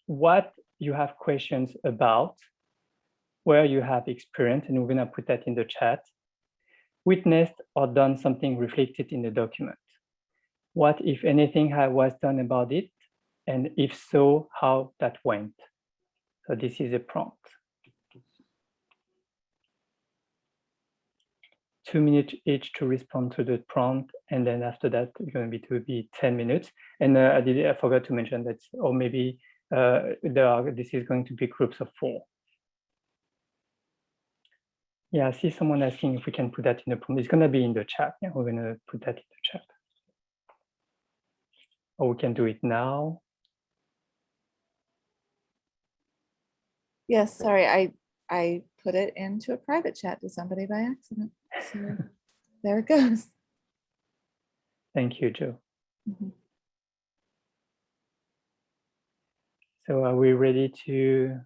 what you have questions about, where you have experience, and we're gonna put that in the chat, witnessed or done something reflected in the document. What, if anything, was done about it? And if so, how that went? So this is a prompt. 2 minutes each to respond to the prompt, and then after that, it's going to be 10 minutes. And I forgot to mention that, or maybe this is going to be groups of 4. Yeah, I see someone asking if we can put that in the prompt. It's going to be in the chat. Yeah, we're going to put that in the chat. Or we can do it now. Yes, sorry, I put it into a private chat to somebody by accident. So there it goes. Thank you, Joe. Mhm. So are we ready to,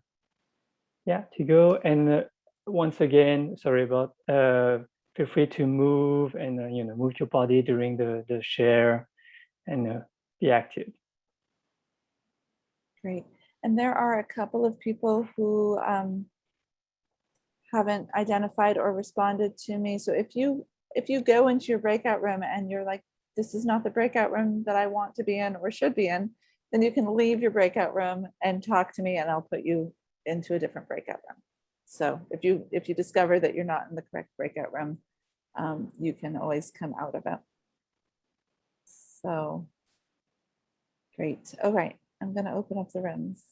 to go? And once again, sorry about, feel free to move and, move your body during the share and be active. Great. And there are a couple of people who haven't identified or responded to me. So if you go into your breakout room and you're like, this is not the breakout room that I want to be in or should be in, then you can leave your breakout room and talk to me and I'll put you into a different breakout room. So if you discover that you're not in the correct breakout room, you can always come out of it. So great. All right, I'm going to open up the rooms.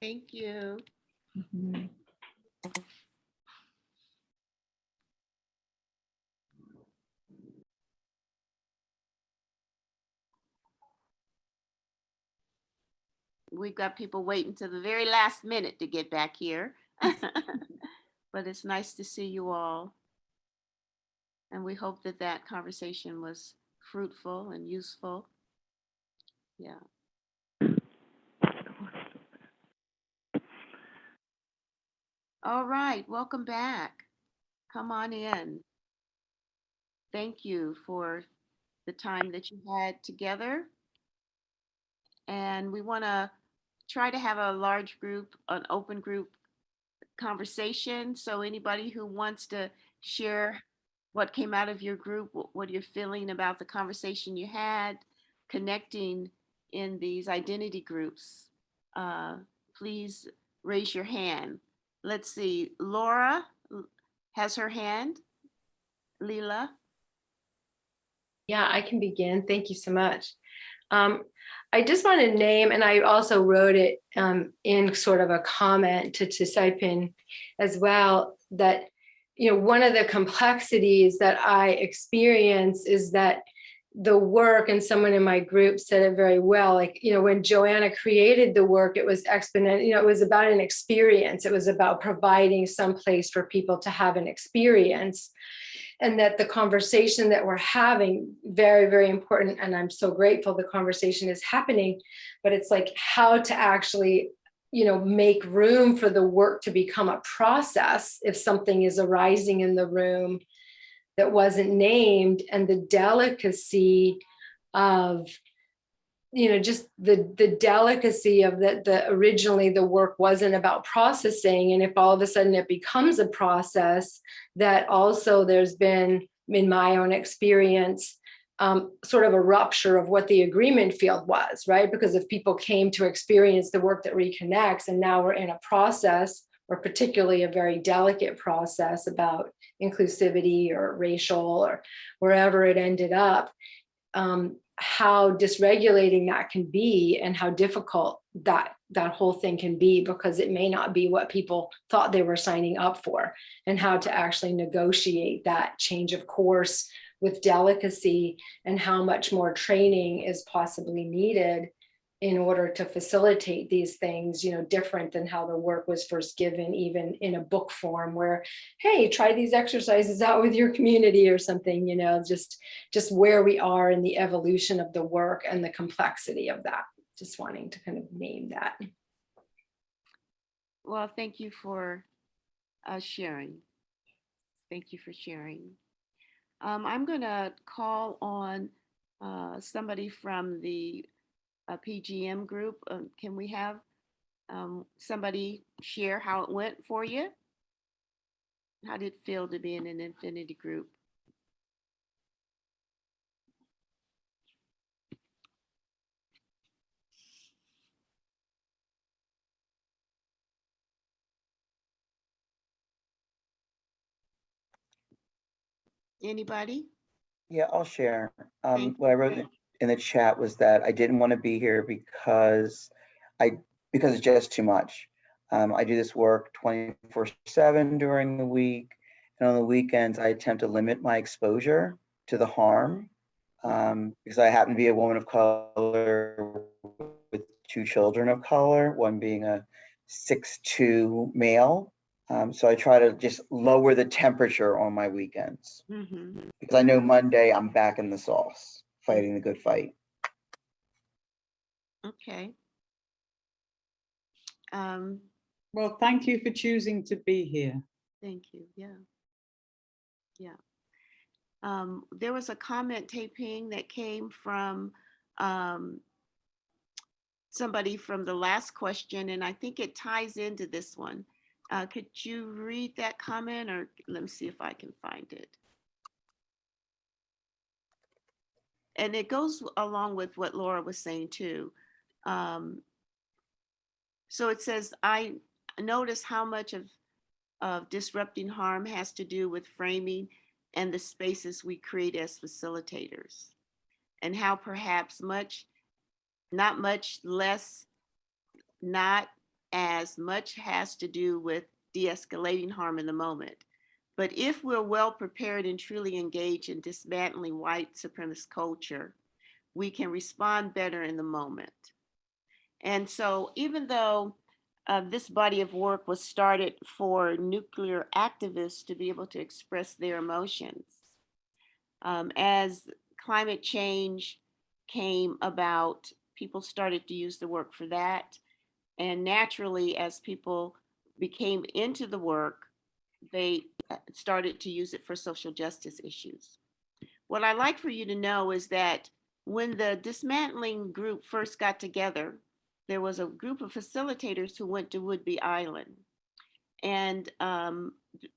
Thank you. Mhm. We've got people waiting to the very last minute to get back here. But it's nice to see you all. And we hope that that conversation was fruitful and useful. Yeah. All right, welcome back. Come on in. Thank you for the time that you had together. And we want to try to have a large group, an open group conversation. So anybody who wants to share what came out of your group, what you're feeling about the conversation you had, connecting in these identity groups, please raise your hand. Let's see, Laura has her hand. Leela. Yeah, I can begin. Thank you so much. I just want to name, and I also wrote it in sort of a comment to Saipin as well, that, one of the complexities that I experience is that the work, and someone in my group said it very well, like, when Joanna created the work, it was exponential, it was about an experience. It was about providing some place for people to have an experience. And that the conversation that we're having, very, very important. And I'm so grateful the conversation is happening, but it's like how to actually, make room for the work to become a process if something is arising in the room that wasn't named, and the delicacy of, just the delicacy of that originally the work wasn't about processing. And if all of a sudden it becomes a process, that also there's been, in my own experience, sort of a rupture of what the agreement field was, right? Because if people came to experience the work that reconnects, and now we're in a process, or particularly a very delicate process about inclusivity or racial or wherever it ended up, how dysregulating that can be, and how difficult that whole thing can be, because it may not be what people thought they were signing up for, and how to actually negotiate that change of course with delicacy, and how much more training is possibly needed in order to facilitate these things, different than how the work was first given, even in a book form where, hey, try these exercises out with your community or something, just where we are in the evolution of the work and the complexity of that. Just wanting to kind of name that. Well, thank you for sharing. Thank you for sharing. I'm going to call on somebody from the PGM group. Can we have somebody share how it went for you? How did it feel to be in an infinity group? Anybody? Yeah, I'll share. What I wrote in the chat was that I didn't want to be here because it's just too much. I do this work 24/7 during the week, and on the weekends I attempt to limit my exposure to the harm, because I happen to be a woman of color with two children of color, one being a 6'2" male. So I try to just lower the temperature on my weekends because I know Monday I'm back in the sauce, fighting the good fight. Okay. Well, thank you for choosing to be here. Thank you. Yeah. Yeah. There was a comment, Tae-Ping, that came from somebody from the last question, and I think it ties into this one. Could you read that comment, or let me see if I can find it? And it goes along with what Laura was saying too. So it says, I notice how much of disrupting harm has to do with framing and the spaces we create as facilitators, and how perhaps not as much has to do with de-escalating harm in the moment. But if we're well prepared and truly engaged in dismantling white supremacist culture, we can respond better in the moment. And so even though this body of work was started for nuclear activists to be able to express their emotions, as climate change came about, people started to use the work for that. And naturally, as people became into the work, they started to use it for social justice issues. What I'd like for you to know is that when the dismantling group first got together, there was a group of facilitators who went to Whidbey Island. And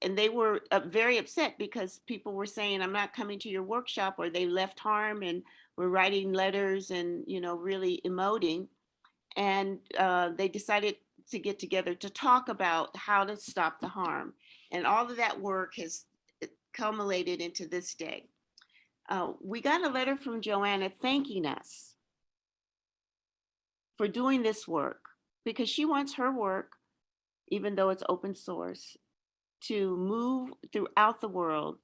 they were very upset because people were saying, I'm not coming to your workshop, or they left harm and were writing letters and, really emoting. And they decided to get together to talk about how to stop the harm. And all of that work has culminated into this day. We got a letter from Joanna thanking us for doing this work, because she wants her work, even though it's open source, to move throughout the world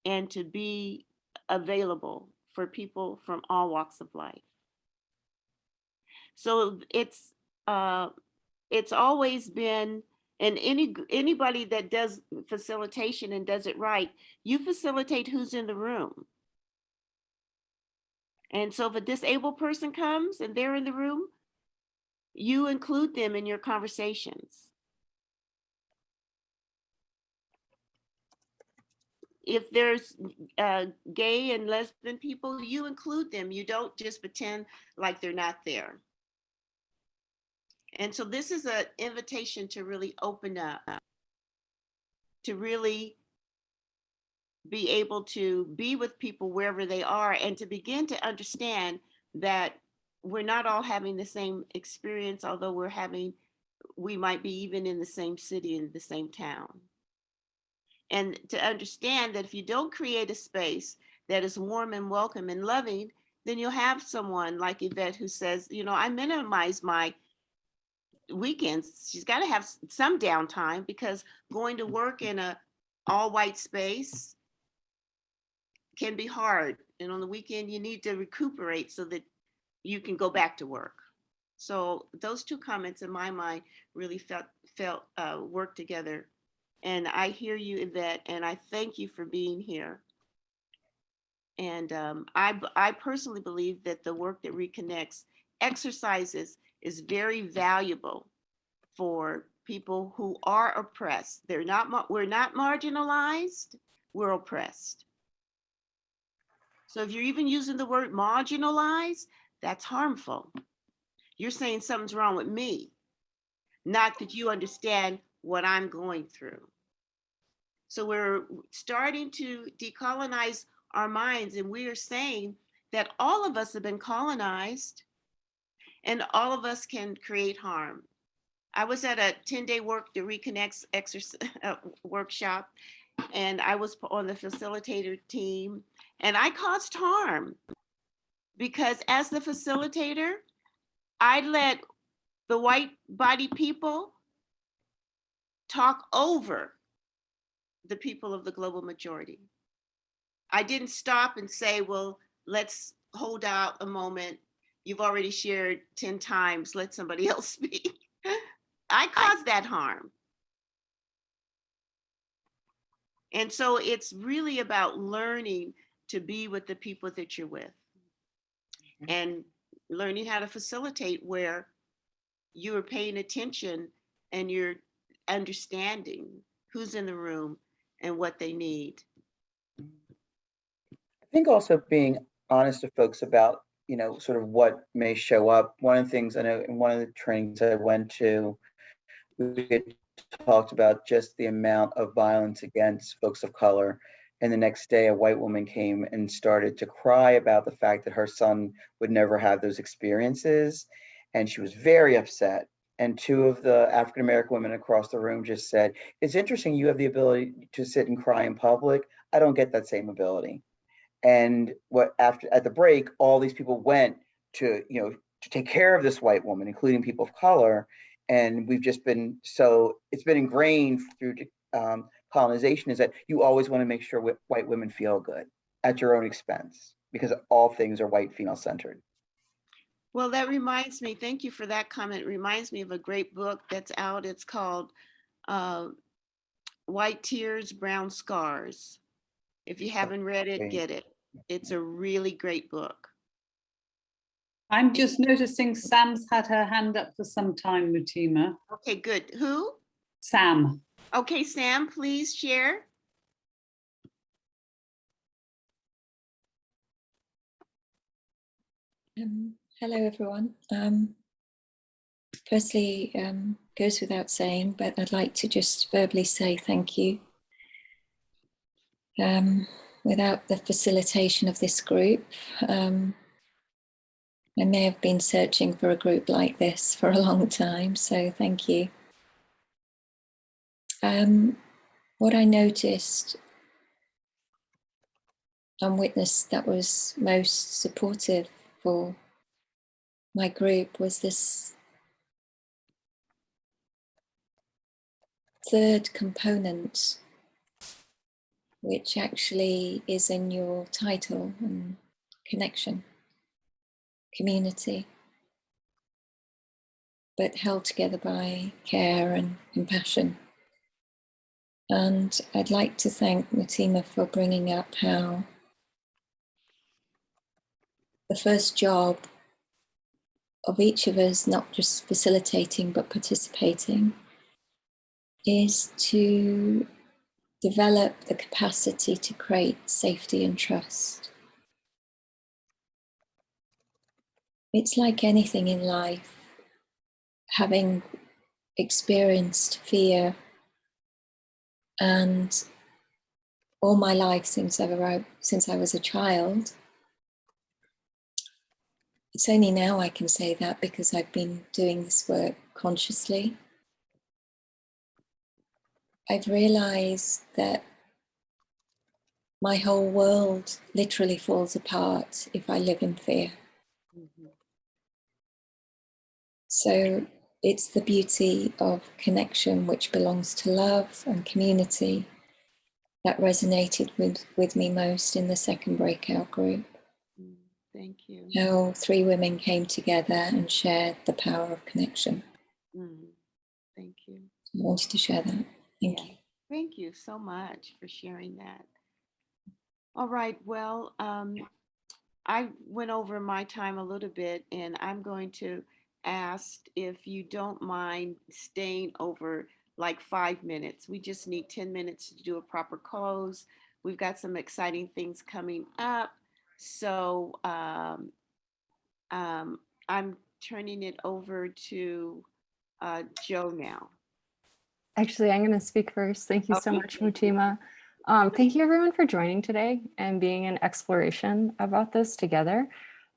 and to be available for people from all walks of life. So it's always been, and anybody that does facilitation and does it right, you facilitate who's in the room. And so if a disabled person comes and they're in the room, you include them in your conversations. If there's gay and lesbian people, you include them. You don't just pretend like they're not there. And so this is an invitation to really open up, to really be able to be with people wherever they are, and to begin to understand that we're not all having the same experience, although we might be even in the same city, in the same town. And to understand that if you don't create a space that is warm and welcome and loving, then you'll have someone like Yvette who says, I minimize my weekends. She's got to have some downtime, because going to work in a all white space can be hard. And on the weekend, you need to recuperate so that you can go back to work. So those two comments in my mind really felt work together. And I hear you, Yvette, and I thank you for being here. And I personally believe that the work that reconnects exercises is very valuable for people who are oppressed. We're not marginalized, we're oppressed. So if you're even using the word marginalized, that's harmful. You're saying something's wrong with me, not that you understand what I'm going through. So we're starting to decolonize our minds, and we are saying that all of us have been colonized and all of us can create harm. I was at a 10-day work to reconnect workshop, and I was on the facilitator team, and I caused harm because as the facilitator, I let the white body people talk over the people of the global majority. I didn't stop and say, well, let's hold out a moment. You've already shared 10 times, let somebody else speak. I caused that harm. And so it's really about learning to be with the people that you're with and learning how to facilitate where you are paying attention and you're understanding who's in the room and what they need. I think also being honest to folks about, sort of what may show up. One of the things I know in one of the trainings I went to, we had talked about just the amount of violence against folks of color. And the next day, a white woman came and started to cry about the fact that her son would never have those experiences. And she was very upset. And two of the African-American women across the room just said, it's interesting you have the ability to sit and cry in public. I don't get that same ability. And at the break, all these people went to take care of this white woman, including people of color. And we've just been it's been ingrained through colonization is that you always want to make sure white women feel good at your own expense because all things are white female centered. Well, that reminds me, thank you for that comment. It reminds me of a great book that's out. It's called White Tears, Brown Scars. If you haven't read it, get it. It's a really great book. I'm just noticing Sam's had her hand up for some time, Mutima. Okay, good. Who? Sam. Okay, Sam, please share. Hello, everyone. Firstly, goes without saying, but I'd like to just verbally say thank you. Without the facilitation of this group, I may have been searching for a group like this for a long time, so thank you. What I noticed and witnessed that was most supportive for my group was this third component, which actually is in your title, and connection, community, but held together by care and compassion. And I'd like to thank Mutima for bringing up how the first job of each of us, not just facilitating but participating, is to develop the capacity to create safety and trust. It's like anything in life, having experienced fear and all my life since I was a child. It's only now I can say that because I've been doing this work consciously. I've realized that my whole world literally falls apart if I live in fear. Mm-hmm. So it's the beauty of connection, which belongs to love and community, that resonated with me most in the second breakout group. Thank you. How 3 women came together and shared the power of connection. Thank you. I wanted to share that. Thank you. Thank you so much for sharing that. All right, well, I went over my time a little bit, and I'm going to ask if you don't mind staying over like 5 minutes. We just need 10 minutes to do a proper close. We've got some exciting things coming up. So I'm turning it over to Joe now. Actually, I'm going to speak first. Thank you so much, Mutima. Thank you everyone for joining today and being in exploration about this together.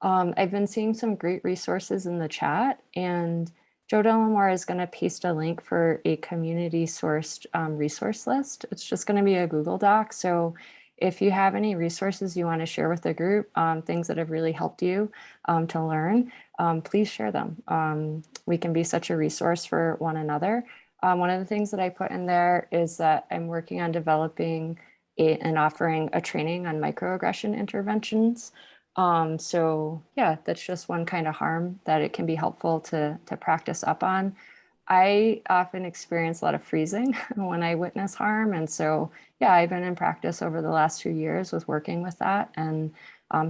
I've been seeing some great resources in the chat, and Joe Delamore is going to paste a link for a community sourced resource list. It's just going to be a Google Doc. So if you have any resources you want to share with the group, things that have really helped you to learn, please share them. We can be such a resource for one another. One of the things that I put in there is that I'm working on developing and offering a training on microaggression interventions. So yeah, that's just one kind of harm that it can be helpful to practice up on. I often experience a lot of freezing when I witness harm. And so, yeah, I've been in practice over the last few years with working with that and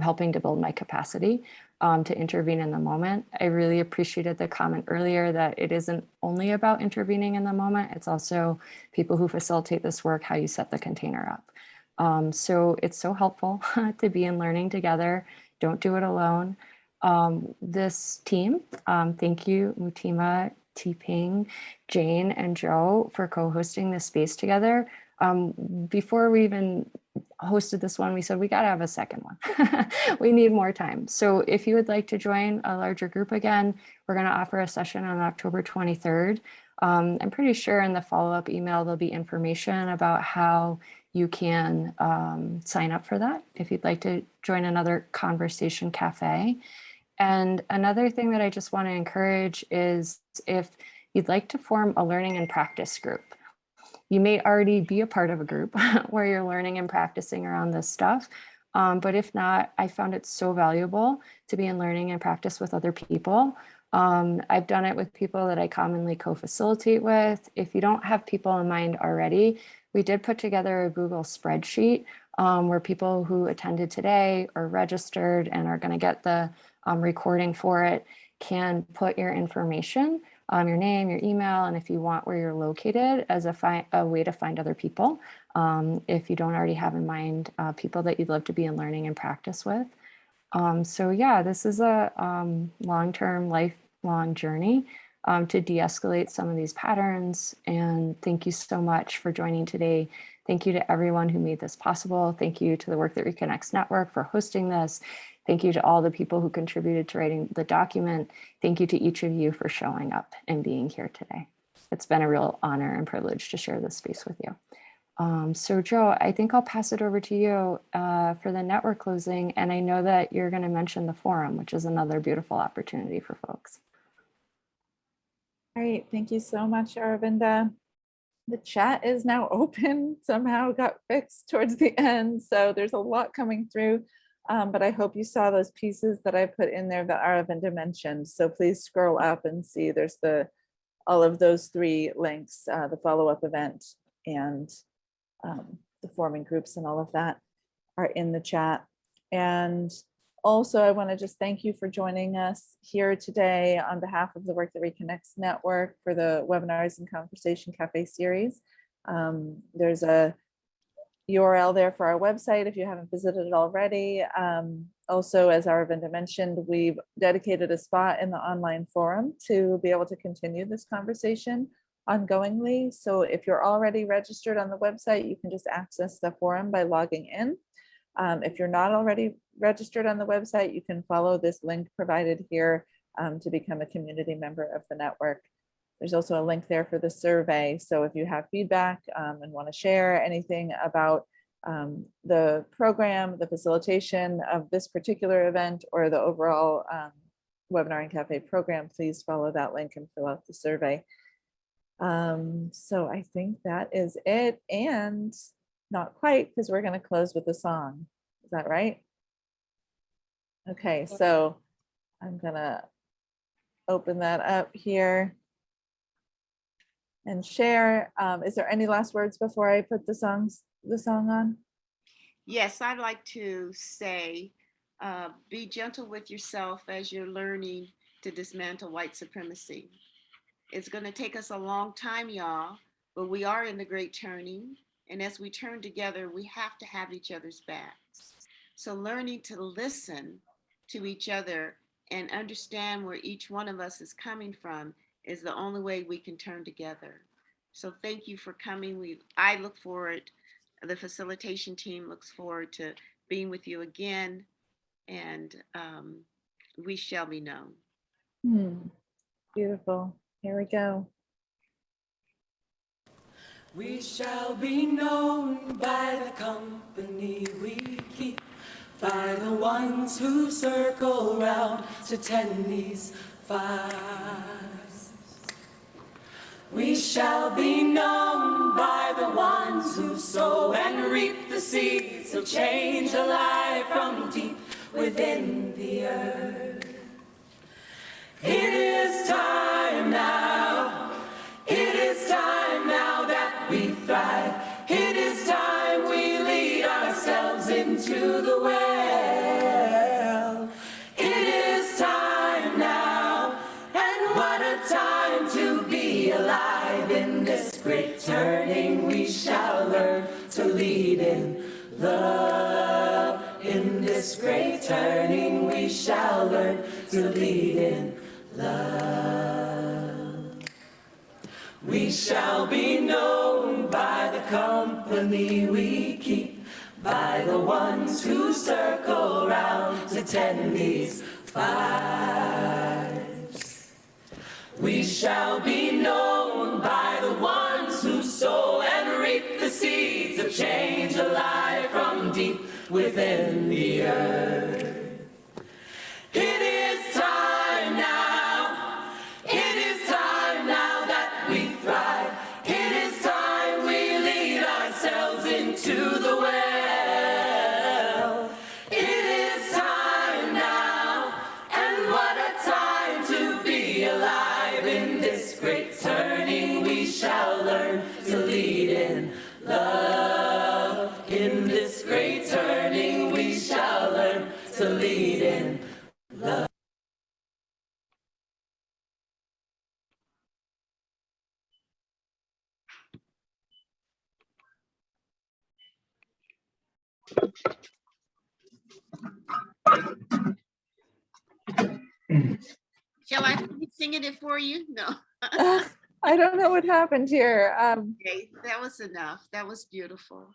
helping to build my capacity to intervene in the moment. I really appreciated the comment earlier that it isn't only about intervening in the moment, it's also people who facilitate this work, how you set the container up. So it's so helpful to be in learning together. Don't do it alone. This team, thank you, Mutima, T-Ping, Jane, and Joe for co-hosting this space together. Before we even hosted this one, we said we got to have a second one. We need more time. So if you would like to join a larger group again, we're going to offer a session on October 23rd. I'm pretty sure in the follow-up email there'll be information about how you can sign up for that if you'd like to join another conversation cafe. And another thing that I just want to encourage is if you'd like to form a learning and practice group. You may already be a part of a group where you're learning and practicing around this stuff. But if not, I found it so valuable to be in learning and practice with other people. I've done it with people that I commonly co-facilitate with. If you don't have people in mind already, we did put together a Google spreadsheet where people who attended today or registered and are going to get the recording for it can put your information, your name, your email, and if you want where you're located as a way to find other people. If you don't already have in mind people that you'd love to be in learning and practice with. So yeah, this is a long-term, lifelong journey to de-escalate some of these patterns. And thank you so much for joining today. Thank you to everyone who made this possible. Thank you to the Work That Reconnects Network for hosting this. Thank you to all the people who contributed to writing the document. Thank you to each of you for showing up and being here today. It's been a real honor and privilege to share this space with you. So Joe, I think I'll pass it over to you for the network closing. And I know that you're going to mention the forum, which is another beautiful opportunity for folks. All right, thank you so much, Aravinda. The chat is now open, somehow got fixed towards the end. So there's a lot coming through, but I hope you saw those pieces that I put in there that Aravinda mentioned. So please scroll up and see there's all of those 3 links, the follow-up event and the forming groups and all of that are in the chat. And also, I want to just thank you for joining us here today on behalf of the Work That Reconnects Network for the Webinars and Conversation Cafe series. There's a URL there for our website if you haven't visited it already. Also, as Aravinda mentioned, we've dedicated a spot in the online forum to be able to continue this conversation ongoingly. So if you're already registered on the website, you can just access the forum by logging in. If you're not already registered on the website, you can follow this link provided here to become a community member of the network. There's also a link there for the survey. So if you have feedback and want to share anything about the program, the facilitation of this particular event, or the overall Webinar and Cafe program, please follow that link and fill out the survey. So I think that is it, and not quite, because we're going to close with a song. Is that right? Okay, so I'm going to open that up here and share. Is there any last words before I put the song on? Yes, I'd like to say, be gentle with yourself as you're learning to dismantle white supremacy. It's going to take us a long time, y'all, but we are in the great turning. And as we turn together, we have to have each other's backs. So learning to listen to each other and understand where each one of us is coming from is the only way we can turn together. So thank you for coming. I look forward, the facilitation team looks forward to being with you again, and we shall be known. Beautiful. Here we go. We shall be known by the company we keep, by the ones who circle round to tend these fires. We shall be known by the ones who sow and reap the seeds of change alive from deep within the earth. It is time now a time to be alive. In this great turning we shall learn to lead in love. In this great turning we shall learn to lead in love. We shall be known by the company we keep, by the ones who circle round to tend these fires. We shall be known by the ones who sow and reap the seeds of change alive from deep within the earth. It is time now. It is time now that we thrive. It is time we lead ourselves into the well. It is time now, and what a time to be alive. In this great turning we shall learn to lead in love. In this great turning we shall learn to lead in love. Shall I finish singing it for you? No. I don't know what happened here. Okay, that was enough. That was beautiful.